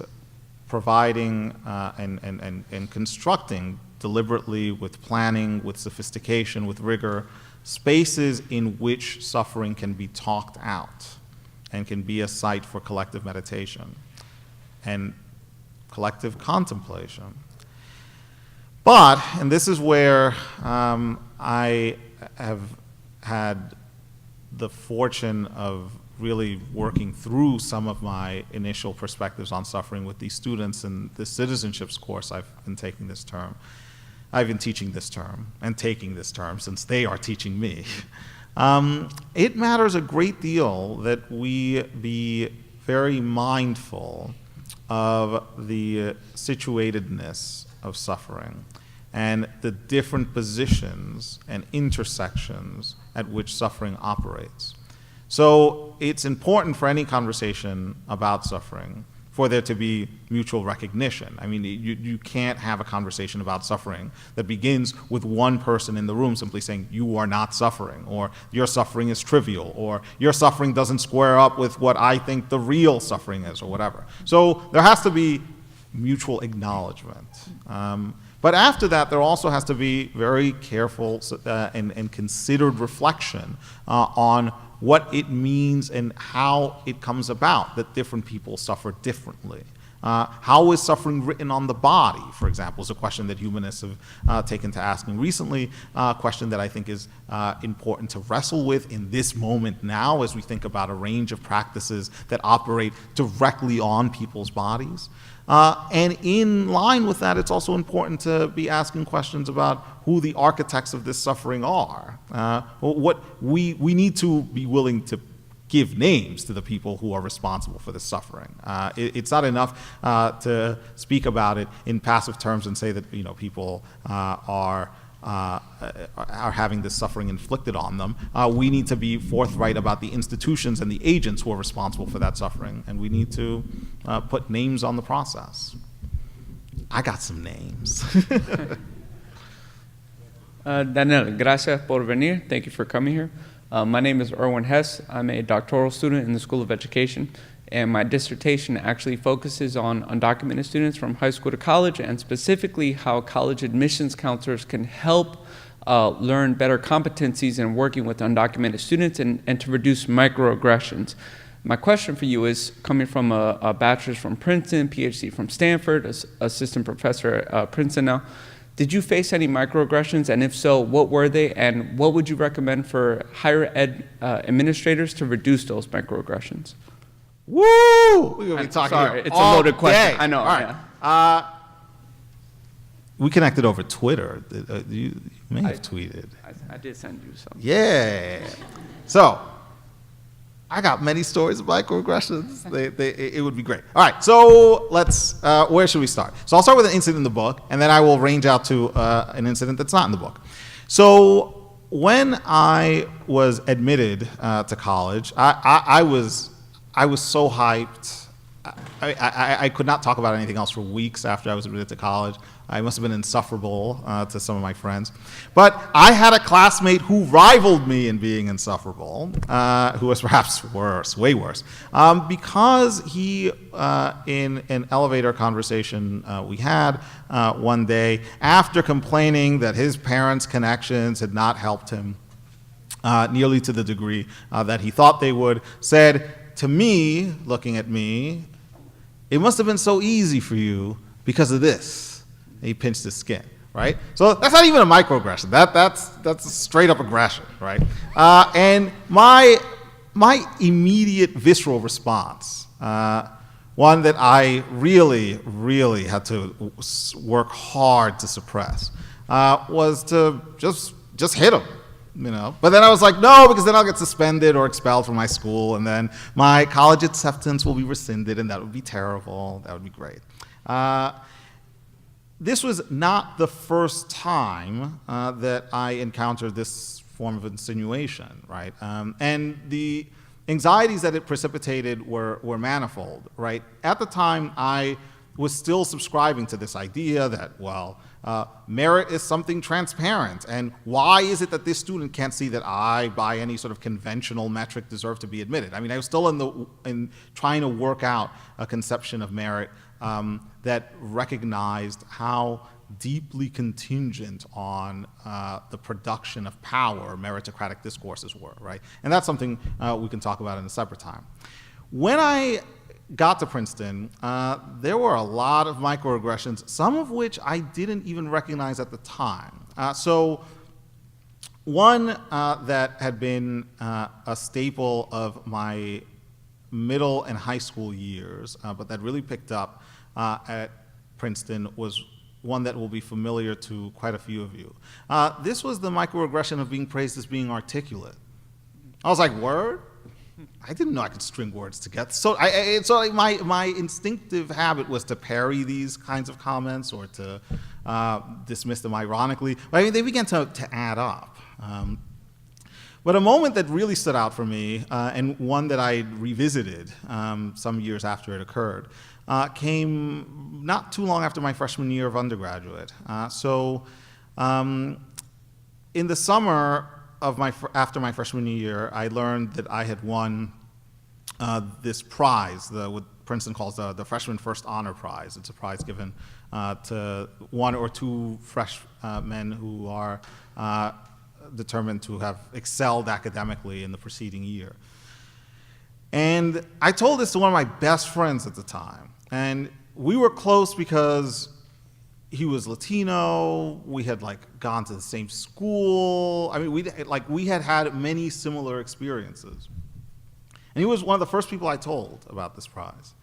providing and constructing deliberately, with planning, with sophistication, with rigor, spaces in which suffering can be talked out and can be a site for collective meditation and collective contemplation. But, and this is where I have had the fortune of really working through some of my initial perspectives on suffering with these students in the citizenships course I've been taking this term. I've been teaching this term and taking this term since they are teaching me. It matters a great deal that we be very mindful of the situatedness of suffering and the different positions and intersections at which suffering operates. So it's important for any conversation about suffering for there to be mutual recognition. I mean, you can't have a conversation about suffering that begins with one person in the room simply saying, you are not suffering, or your suffering is trivial, or your suffering doesn't square up with what I think the real suffering is, or whatever. So there has to be mutual acknowledgement. But after that, there also has to be very careful and considered reflection on what it means and how it comes about that different people suffer differently. How is suffering written on the body, for example, is a question that humanists have taken to asking recently, a question that I think is important to wrestle with in this moment now as we think about a range of practices that operate directly on people's bodies. And in line with that, it's also important to be asking questions about who the architects of this suffering are. What we need to be willing to give names to the people who are responsible for this suffering. It's not enough to speak about it in passive terms and say that people are having this suffering inflicted on them. We need to be forthright about the institutions and the agents who are responsible for that suffering, and we need to put names on the process. I got some names. Daniel, gracias por venir. Thank you for coming here. My name is Erwin Hess. I'm a doctoral student in the School of Education, and my dissertation actually focuses on undocumented students from high school to college, and specifically how college admissions counselors can help learn better competencies in working with undocumented students and to reduce microaggressions. My question for you is, coming from a bachelor's from Princeton, PhD from Stanford, assistant professor at Princeton now, did you face any microaggressions, and if so, what were they, and what would you recommend for higher ed administrators to reduce those microaggressions? Woo! We're going to be talking Sorry, here it's all a loaded question. day. I know. All right. Yeah. We connected over Twitter. You may have tweeted. I did send you some. Yeah. So, I got many stories of microaggressions. It would be great. All right, so let's, where should we start? So I'll start with an incident in the book, and then I will range out to an incident that's not in the book. So when I was admitted to college, I was so hyped. I could not talk about anything else for weeks after I was admitted to college. I must have been insufferable to some of my friends. But I had a classmate who rivaled me in being insufferable, who was perhaps worse, way worse, because he, in an elevator conversation we had one day, after complaining that his parents' connections had not helped him nearly to the degree that he thought they would, said to me, looking at me, "It must have been so easy for you because of this." And he pinched his skin, right? So that's not even a microaggression. That's a straight up aggression, right? And my immediate visceral response, one that I really, really had to work hard to suppress, was to just hit him. But then I was like, no, because then I'll get suspended or expelled from my school, and then my college acceptance will be rescinded, and that would be terrible. That would be great. This was not the first time that I encountered this form of insinuation, right? And the anxieties that it precipitated were manifold, right? At the time, I was still subscribing to this idea that, well, merit is something transparent, and why is it that this student can't see that I, by any sort of conventional metric, deserve to be admitted? I mean, I was still in trying to work out a conception of merit that recognized how deeply contingent on the production of power meritocratic discourses were, right? And that's something we can talk about in a separate time. When I got to Princeton, there were a lot of microaggressions, some of which I didn't even recognize at the time. So one that had been a staple of my middle and high school years, but that really picked up at Princeton, was one that will be familiar to quite a few of you. This was the microaggression of being praised as being articulate. I was like, word? I didn't know I could string words together. So my instinctive habit was to parry these kinds of comments or to dismiss them ironically. But I mean, they began to add up. But a moment that really stood out for me, and one that I revisited some years after it occurred, came not too long after my freshman year of undergraduate. In the summer of after my freshman year, I learned that I had won this prize, what Princeton calls the Freshman First Honor Prize. It's a prize given to one or two freshmen who are determined to have excelled academically in the preceding year. And I told this to one of my best friends at the time. And we were close because he was Latino, we had gone to the same school. I mean, we had had many similar experiences. And he was one of the first people I told about this prize.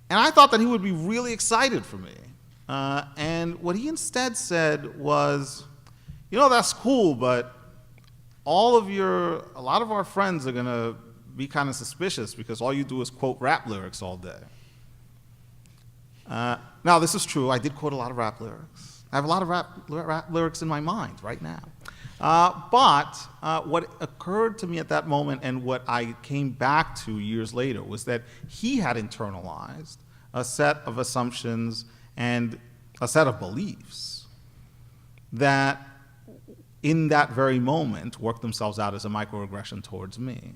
And I thought that he would be really excited for me. And what he instead said was, that's cool, but a lot of our friends are gonna be kind of suspicious because all you do is quote rap lyrics all day. Now, this is true. I did quote a lot of rap lyrics. I have a lot of rap lyrics in my mind right now. But what occurred to me at that moment and what I came back to years later was that he had internalized a set of assumptions and a set of beliefs that in that very moment worked themselves out as a microaggression towards me.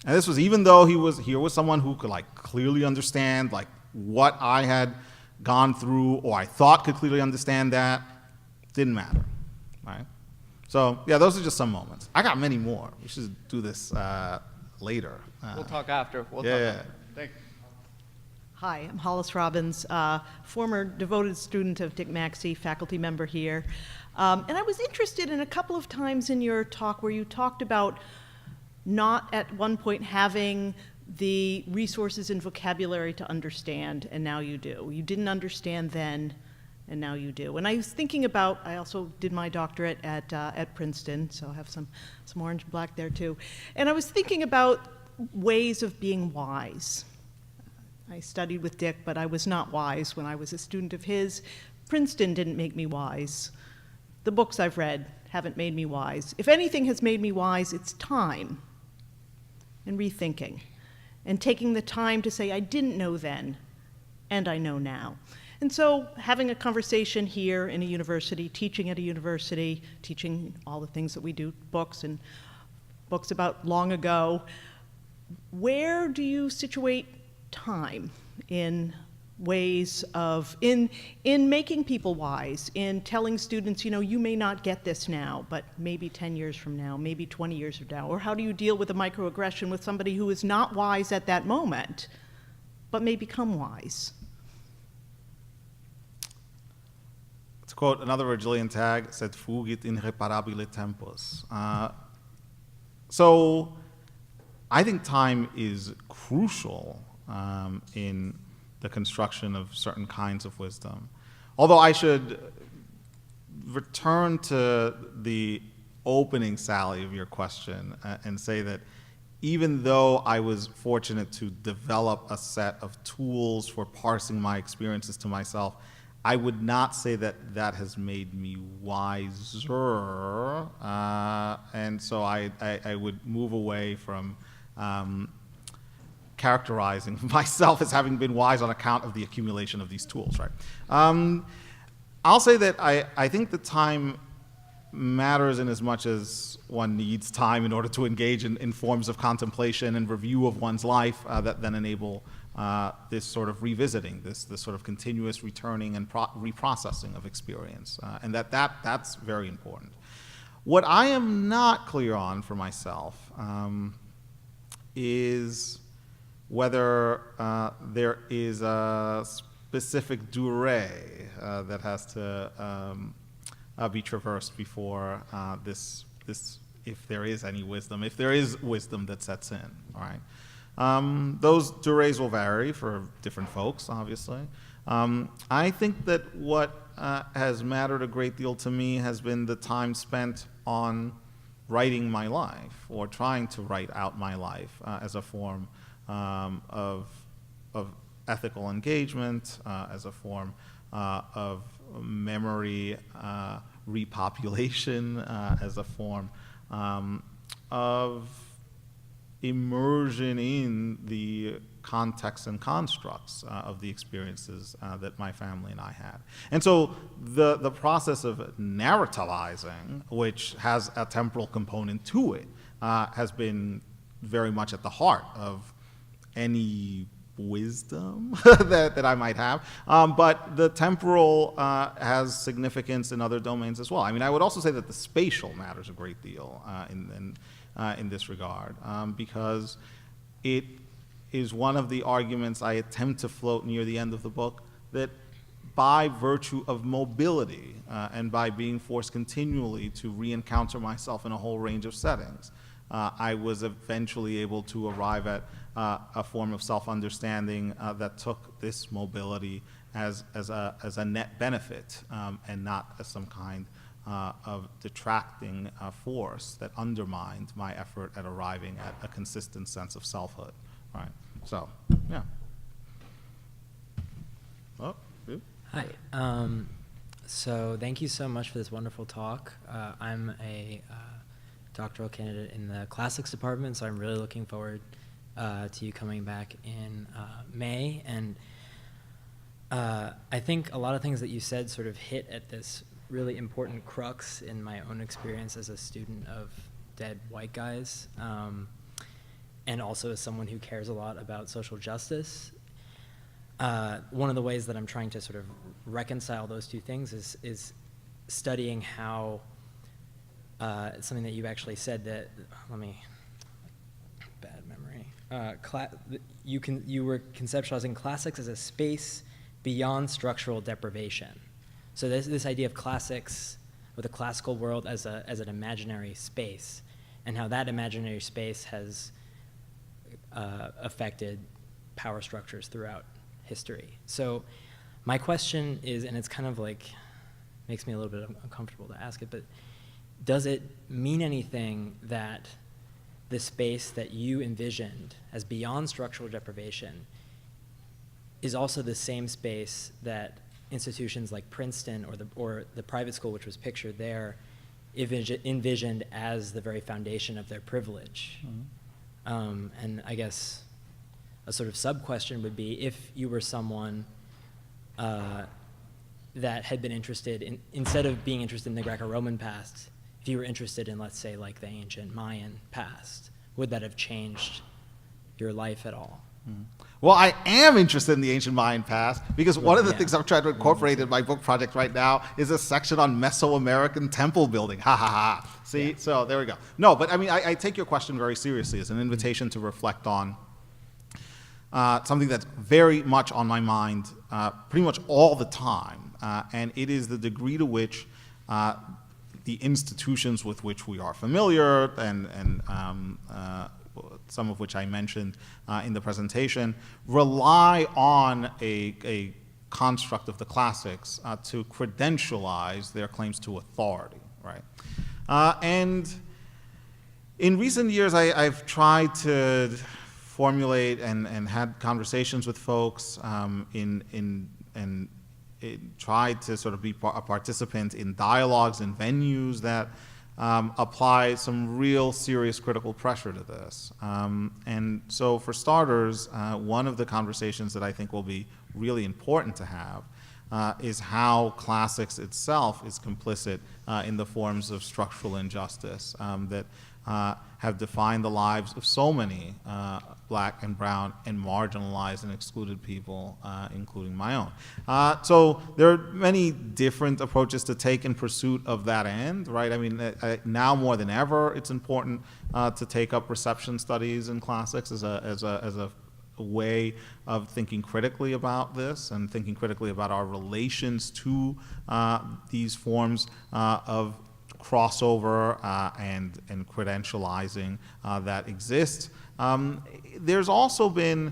And this was even though here was someone who could clearly understand what I had gone through, or I thought could clearly understand that. Didn't matter, right? So yeah, those are just some moments. I got many more. We should do this later. We'll talk after. We'll yeah, talk yeah. after. Thank you. Hi, I'm Hollis Robbins, former devoted student of Dick Maxey, faculty member here. And I was interested in a couple of times in your talk where you talked about not at one point having the resources and vocabulary to understand, and now you do. You didn't understand then, and now you do. And I was thinking about, I also did my doctorate at Princeton, so I have some orange and black there too. And I was thinking about ways of being wise. I studied with Dick, but I was not wise when I was a student of his. Princeton didn't make me wise. The books I've read haven't made me wise. If anything has made me wise, it's time and rethinking and taking the time to say, I didn't know then, and I know now. And so having a conversation here in a university, teaching at a university, teaching all the things that we do, books and books about long ago, where do you situate time in ways of, in making people wise, in telling students, you know, you may not get this now, but maybe 10 years from now, maybe 20 years from now? Or how do you deal with a microaggression with somebody who is not wise at that moment, but may become wise? To quote another Virgilian tag, sed fugit in reparabile tempus. So I think time is crucial in the construction of certain kinds of wisdom. Although I should return to the opening sally of your question and say that even though I was fortunate to develop a set of tools for parsing my experiences to myself, I would not say that that has made me wiser. And so I would move away from characterizing myself as having been wise on account of the accumulation of these tools, right? I'll say that I think that time matters in as much as one needs time in order to engage in forms of contemplation and review of one's life that then enable this sort of revisiting, this sort of continuous returning and reprocessing of experience, and that's very important. What I am not clear on for myself is whether there is a specific durée that has to be traversed before this, if there is any wisdom, if there is wisdom that sets in, all right? Those durées will vary for different folks, obviously. I think that what has mattered a great deal to me has been the time spent on writing my life, or trying to write out my life as a form of ethical engagement, as a form of memory repopulation, as a form of immersion in the contexts and constructs of the experiences that my family and I had. And so the process of narrativizing, which has a temporal component to it, has been very much at the heart of any wisdom that I might have. But the temporal has significance in other domains as well. I mean, I would also say that the spatial matters a great deal in this regard, because it is one of the arguments I attempt to float near the end of the book, that by virtue of mobility and by being forced continually to re-encounter myself in a whole range of settings, I was eventually able to arrive at a form of self-understanding that took this mobility as a net benefit and not as some kind of detracting force that undermined my effort at arriving at a consistent sense of selfhood. Right. So, yeah. Oh, you? Hi. So thank you so much for this wonderful talk. I'm a doctoral candidate in the classics department, so I'm really looking forward to you coming back in May. And I think a lot of things that you said sort of hit at this really important crux in my own experience as a student of dead white guys, and also as someone who cares a lot about social justice. One of the ways that I'm trying to sort of reconcile those two things is studying how something that you actually said that, bad memory. You were conceptualizing classics as a space beyond structural deprivation. So this idea of classics, or the classical world as an imaginary space, and how that imaginary space has affected power structures throughout history. So my question is, and it's kind of like, makes me a little bit uncomfortable to ask it, but does it mean anything that the space that you envisioned as beyond structural deprivation is also the same space that institutions like Princeton or the private school, which was pictured there, envisioned as the very foundation of their privilege? Mm-hmm. And I guess a sort of sub-question would be, if you were someone that had been interested in, instead of being interested in the Greco-Roman past, if you were interested in, let's say, like the ancient Mayan past, would that have changed your life at all? Well, I am interested in the ancient Mayan past because one of the Yeah. things I'm trying to incorporate in my book project right now is a section on Mesoamerican temple building. Ha ha ha. See, so there we go. No, but I mean, I take your question very seriously as an invitation to reflect on something that's very much on my mind pretty much all the time, and it is the degree to which the institutions with which we are familiar and some of which I mentioned in the presentation, rely on a construct of the classics to credentialize their claims to authority, right? And in recent years, I've tried to formulate and had conversations with folks and tried to sort of be a participant in dialogues and venues that apply some real serious critical pressure to this. And so for starters, one of the conversations that I think will be really important to have is how classics itself is complicit in the forms of structural injustice that have defined the lives of so many black and brown and marginalized and excluded people, including my own. So there are many different approaches to take in pursuit of that end, right? I mean, now more than ever, it's important to take up reception studies in classics as a way of thinking critically about this and thinking critically about our relations to these forms of crossover and credentializing that exist. There's also been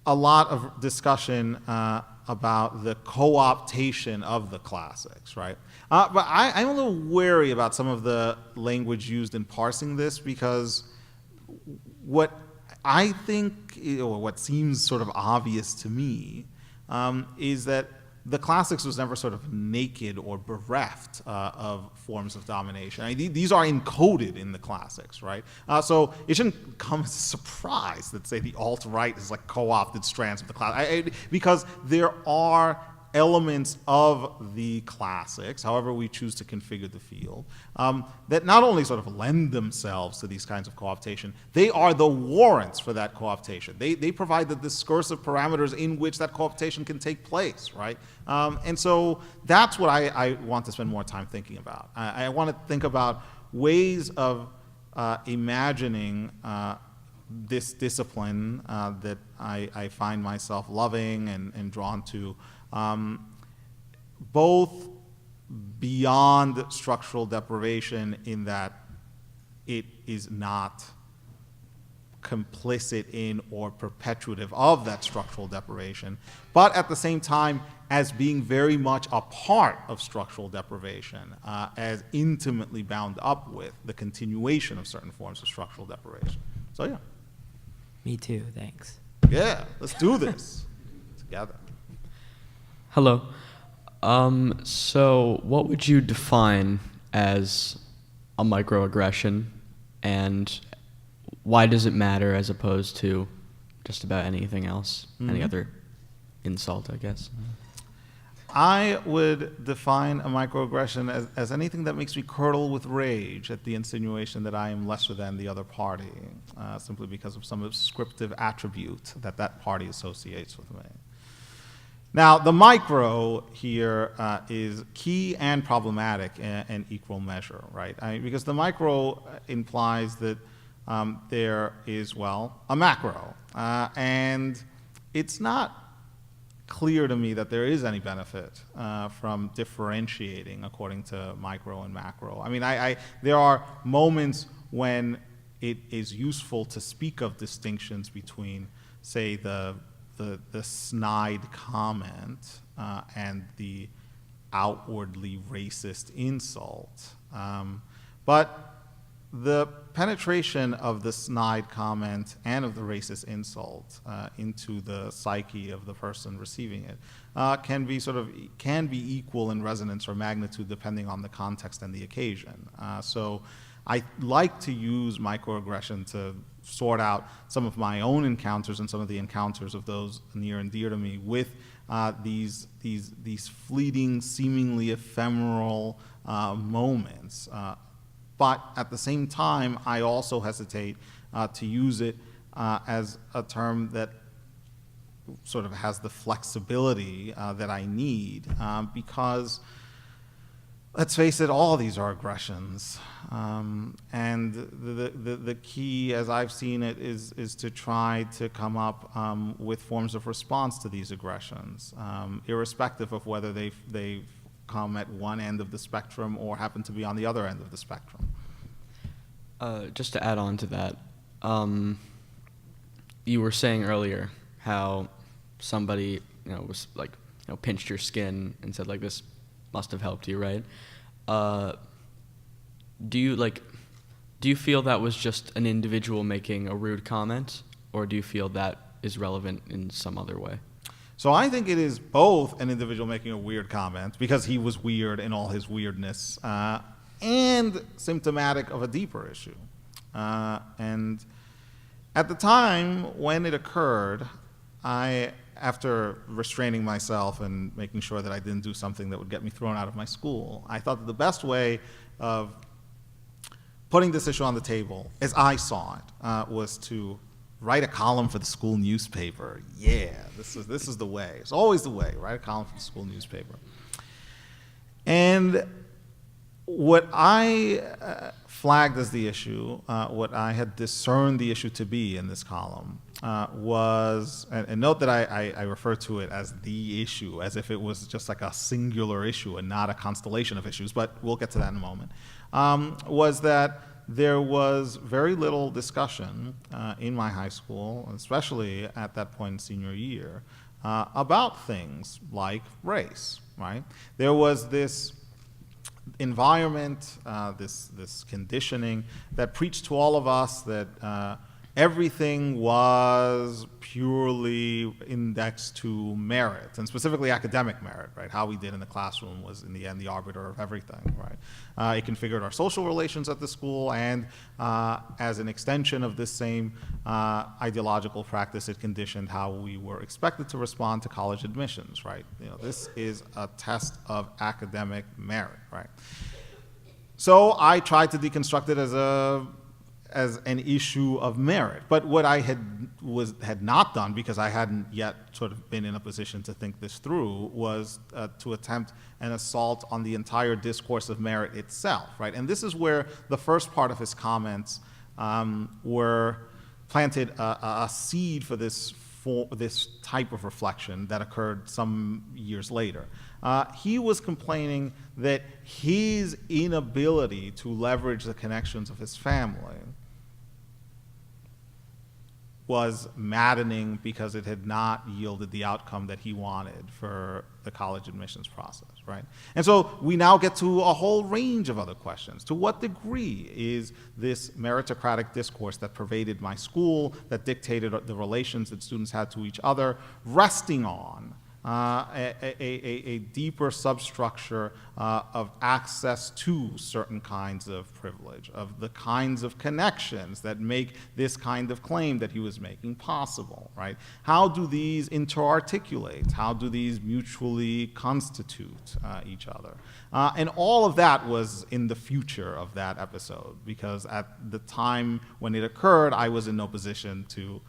a lot of discussion about the co-optation of the classics, right? But I'm a little wary about some of the language used in parsing this because what I think, or what seems sort of obvious to me, is that the classics was never sort of naked or bereft of forms of domination. I mean, these are encoded in the classics, right? So it shouldn't come as a surprise that, say, the alt-right is like co-opted strands of the classics, because there are elements of the classics, however we choose to configure the field, that not only sort of lend themselves to these kinds of co-optation, they are the warrants for that co-optation. They provide the discursive parameters in which that co-optation can take place, right? And so that's what I want to spend more time thinking about. I want to think about ways of imagining this discipline that I find myself loving and drawn to, both beyond structural deprivation in that it is not complicit in or perpetuative of that structural deprivation, but at the same time as being very much a part of structural deprivation, as intimately bound up with the continuation of certain forms of structural deprivation. So yeah. Me too, thanks. Yeah, let's do this together. Hello. So what would you define as a microaggression, and why does it matter as opposed to just about anything else, any other insult, I guess? I would define a microaggression as anything that makes me curdle with rage at the insinuation that I am lesser than the other party, simply because of some descriptive attribute that that party associates with me. Now, the micro here is key and problematic in equal measure, right? Because the micro implies that there is, well, a macro. And it's not clear to me that there is any benefit from differentiating according to micro and macro. I mean, there are moments when it is useful to speak of distinctions between, say, the snide comment and the outwardly racist insult. But the penetration of the snide comment and of the racist insult into the psyche of the person receiving it can be equal in resonance or magnitude depending on the context and the occasion. So I like to use microaggression to sort out some of my own encounters and some of the encounters of those near and dear to me with these fleeting, seemingly ephemeral moments. But at the same time, I also hesitate to use it as a term that sort of has the flexibility that I need, because let's face it, all these are aggressions. And the key, as I've seen it, is to try to come up with forms of response to these aggressions, irrespective of whether they've come at one end of the spectrum or happen to be on the other end of the spectrum. Just to add on to that, you were saying earlier how somebody, was like, pinched your skin and said like, this must have helped you, right? Do you feel that was just an individual making a rude comment, or do you feel that is relevant in some other way? So I think it is both an individual making a weird comment, because he was weird in all his weirdness, and symptomatic of a deeper issue. And at the time when it occurred, after restraining myself and making sure that I didn't do something that would get me thrown out of my school, I thought that the best way of putting this issue on the table, as I saw it, was to write a column for the school newspaper. Yeah, this is the way. It's always the way. Write a column for the school newspaper. And what I flagged as the issue, what I had discerned the issue to be in this column, was, and note that I refer to it as the issue, as if it was just like a singular issue and not a constellation of issues, but we'll get to that in a moment, was that there was very little discussion in my high school, especially at that point in senior year, about things like race, right? There was this environment, this conditioning that preached to all of us that everything was purely indexed to merit, and specifically academic merit, right? How we did in the classroom was, in the end, the arbiter of everything, right? It configured our social relations at the school, and as an extension of this same ideological practice, it conditioned how we were expected to respond to college admissions, right? This is a test of academic merit, right? So I tried to deconstruct it as an issue of merit. But what I had not done, because I hadn't yet sort of been in a position to think this through, was to attempt an assault on the entire discourse of merit itself, right? And this is where the first part of his comments were planted a seed for this type of reflection that occurred some years later. He was complaining that his inability to leverage the connections of his family was maddening because it had not yielded the outcome that he wanted for the college admissions process, right? And so we now get to a whole range of other questions. To what degree is this meritocratic discourse that pervaded my school, that dictated the relations that students had to each other, resting on a deeper substructure of access to certain kinds of privilege, of the kinds of connections that make this kind of claim that he was making possible, right? How do these interarticulate? How do these mutually constitute each other? And all of that was in the future of that episode, because at the time when it occurred, I was in no position to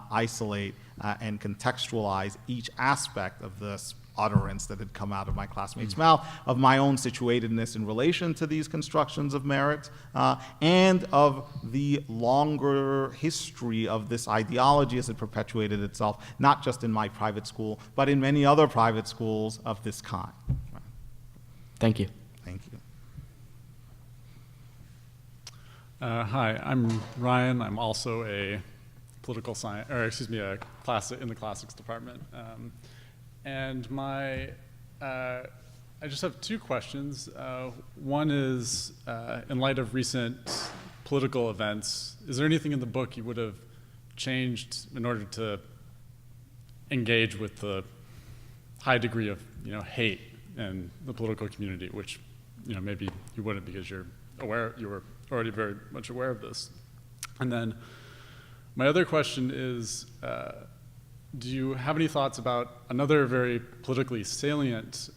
isolate and contextualize each aspect of this utterance that had come out of my classmates' mouth, of my own situatedness in relation to these constructions of merit, and of the longer history of this ideology as it perpetuated itself, not just in my private school, but in many other private schools of this kind. Thank you. Thank you. Hi, I'm Ryan. I'm also a political science, or excuse me, a class in the classics department. And I just have two questions. One is, in light of recent political events, is there anything in the book you would have changed in order to engage with the high degree of hate in the political community, which maybe you wouldn't because you were already very much aware of this? And then my other question is, do you have any thoughts about another very politically salient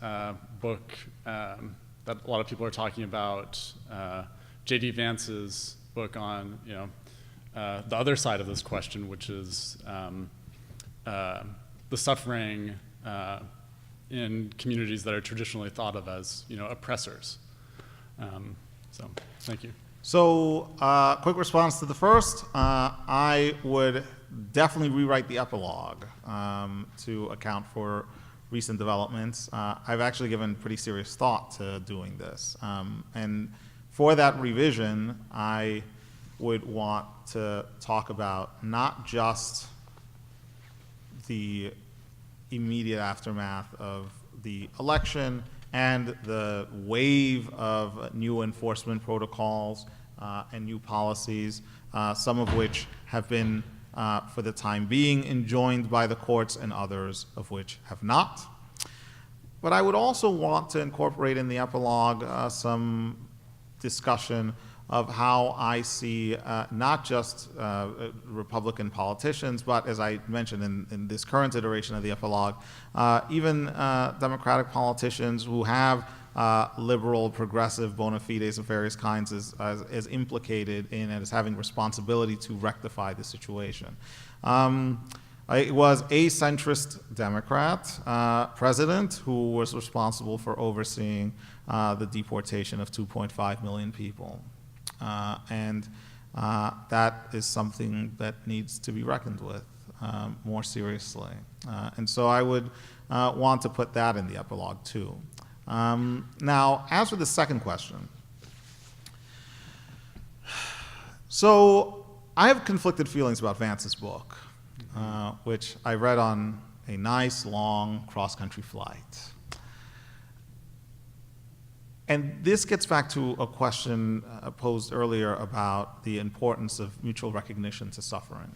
book that a lot of people are talking about, J.D. Vance's book on, the other side of this question, which is the suffering in communities that are traditionally thought of as, oppressors. So, thank you. So, quick response to the first. I would definitely rewrite the epilogue to account for recent developments. I've actually given pretty serious thought to doing this. And for that revision, I would want to talk about not just the immediate aftermath of the election and the wave of new enforcement protocols and new policies, some of which have been, for the time being, enjoined by the courts and others of which have not. But I would also want to incorporate in the epilogue some discussion of how I see not just Republican politicians, but as I mentioned in this current iteration of the epilogue, even Democratic politicians who have liberal, progressive bona fides of various kinds as implicated in and as having responsibility to rectify the situation. It was a centrist Democrat president who was responsible for overseeing the deportation of 2.5 million people. And that is something that needs to be reckoned with more seriously. And so I would want to put that in the epilogue too. Now, as for the second question, so I have conflicted feelings about Vance's book, which I read on a nice, long cross-country flight. And this gets back to a question posed earlier about the importance of mutual recognition to suffering.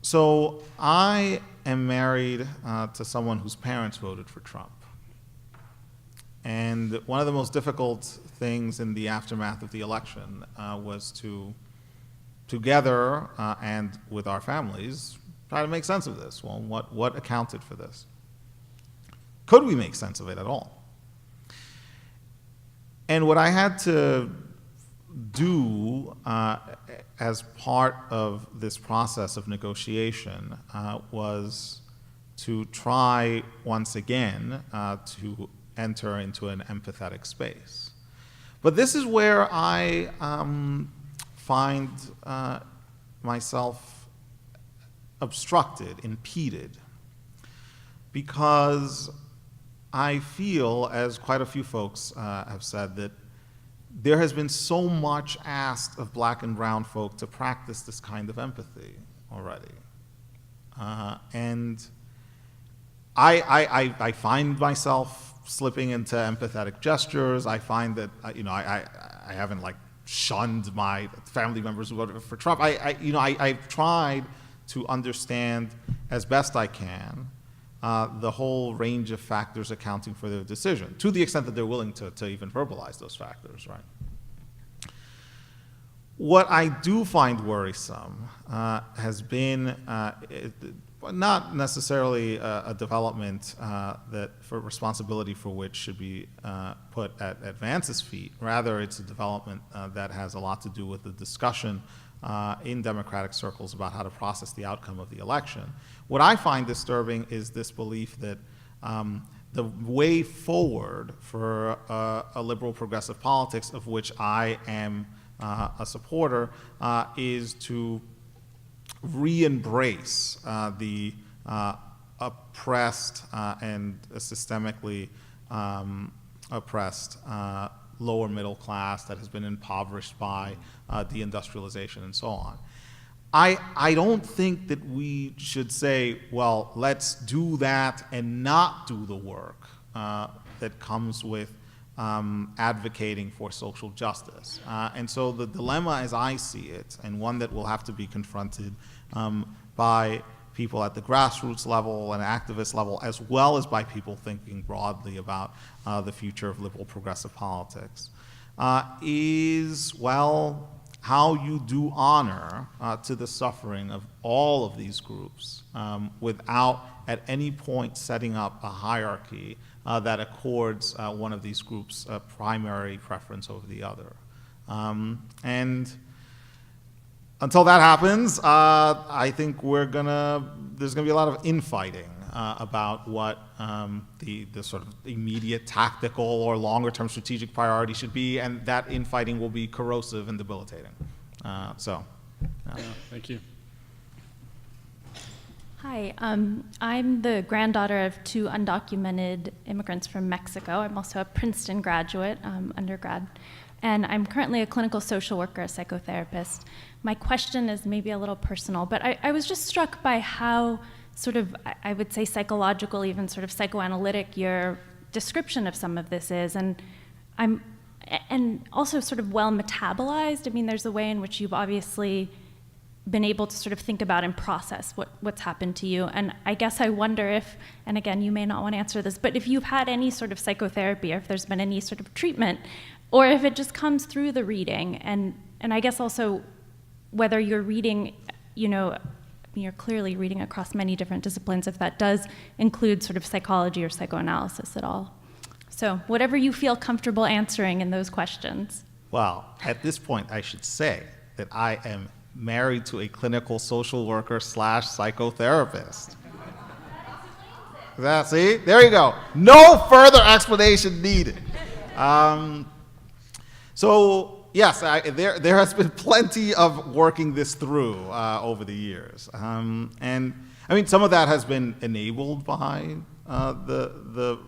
So I am married to someone whose parents voted for Trump. And one of the most difficult things in the aftermath of the election was to, together and with our families, try to make sense of this. Well, what accounted for this? Could we make sense of it at all? And what I had to do as part of this process of negotiation was to try once again to enter into an empathetic space. But this is where I find myself obstructed, impeded, because I feel, as quite a few folks have said, that there has been so much asked of black and brown folk to practice this kind of empathy already. And I find myself slipping into empathetic gestures. I find that, I haven't shunned my family members who voted for Trump. I've tried to understand as best I can the whole range of factors accounting for their decision, to the extent that they're willing to even verbalize those factors, right? What I do find worrisome has been not necessarily a development that for responsibility for which should be put at Vance's feet. Rather, it's a development that has a lot to do with the discussion in Democratic circles about how to process the outcome of the election. What I find disturbing is this belief that the way forward for a liberal progressive politics, of which I am a supporter, is to re-embrace the oppressed and systemically oppressed lower middle class that has been impoverished by deindustrialization and so on. I don't think that we should say, well, let's do that and not do the work that comes with advocating for social justice. And so the dilemma as I see it, and one that will have to be confronted by people at the grassroots level and activist level, as well as by people thinking broadly about the future of liberal progressive politics, is, well, how you do honor to the suffering of all of these groups without at any point setting up a hierarchy that accords one of these groups a primary preference over the other. And until that happens, I think there's gonna be a lot of infighting about what the sort of immediate tactical or longer term strategic priority should be, and that infighting will be corrosive and debilitating. Thank you. Hi, I'm the granddaughter of 2 undocumented immigrants from Mexico. I'm also a Princeton graduate, undergrad, and I'm currently a clinical social worker, a psychotherapist. My question is maybe a little personal, but I was just struck by how sort of, I would say psychological, even sort of psychoanalytic your description of some of this is, and also sort of well metabolized. I mean, there's a way in which you've obviously been able to sort of think about and process what's happened to you. And I guess I wonder if, and again, you may not want to answer this, but if you've had any sort of psychotherapy, or if there's been any sort of treatment, or if it just comes through the reading, and I guess also whether you're reading, you're clearly reading across many different disciplines, if that does include sort of psychology or psychoanalysis at all. So whatever you feel comfortable answering in those questions. Well, at this point, I should say that I am married to a clinical social worker / psychotherapist. See? There you go. No further explanation needed. So yes, there has been plenty of working this through over the years. And I mean, some of that has been enabled by the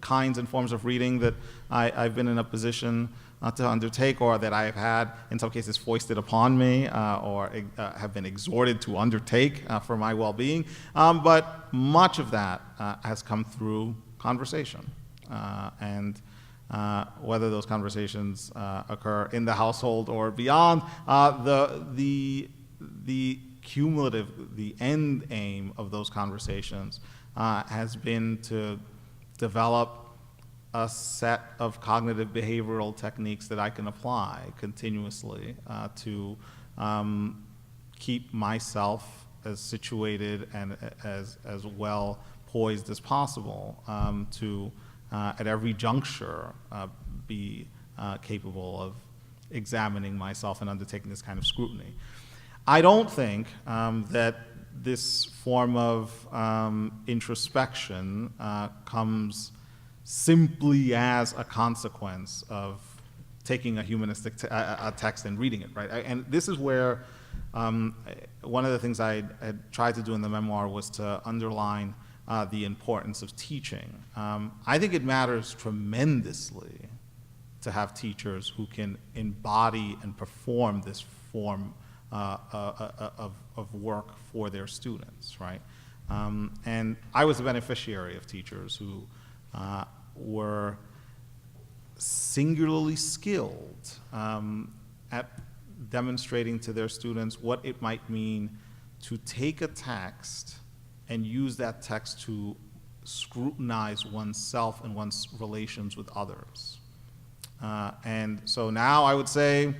kinds and forms of reading that I've been in a position to undertake, or that I have had, in some cases, foisted upon me, or have been exhorted to undertake for my well-being. But much of that has come through conversation. And whether those conversations occur in the household or beyond, the cumulative, the end aim of those conversations has been to develop a set of cognitive behavioral techniques that I can apply continuously to keep myself as situated and as well poised as possible to at every juncture be capable of examining myself and undertaking this kind of scrutiny. I don't think that this form of introspection comes simply as a consequence of taking a humanistic a text and reading it, right? And this is where one of the things I had tried to do in the memoir was to underline the importance of teaching. I think it matters tremendously to have teachers who can embody and perform this form of work for their students, right? And I was a beneficiary of teachers who were singularly skilled at demonstrating to their students what it might mean to take a text and use that text to scrutinize oneself and one's relations with others. And so now I would say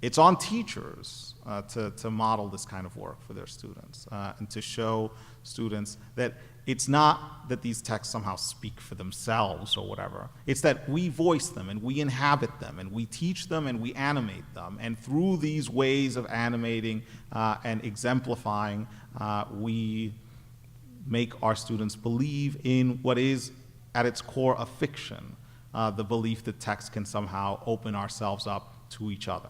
it's on teachers to model this kind of work for their students and to show students that it's not that these texts somehow speak for themselves or whatever. It's that we voice them and we inhabit them and we teach them and we animate them. And through these ways of animating and exemplifying, we make our students believe in what is at its core a fiction, the belief that text can somehow open ourselves up to each other.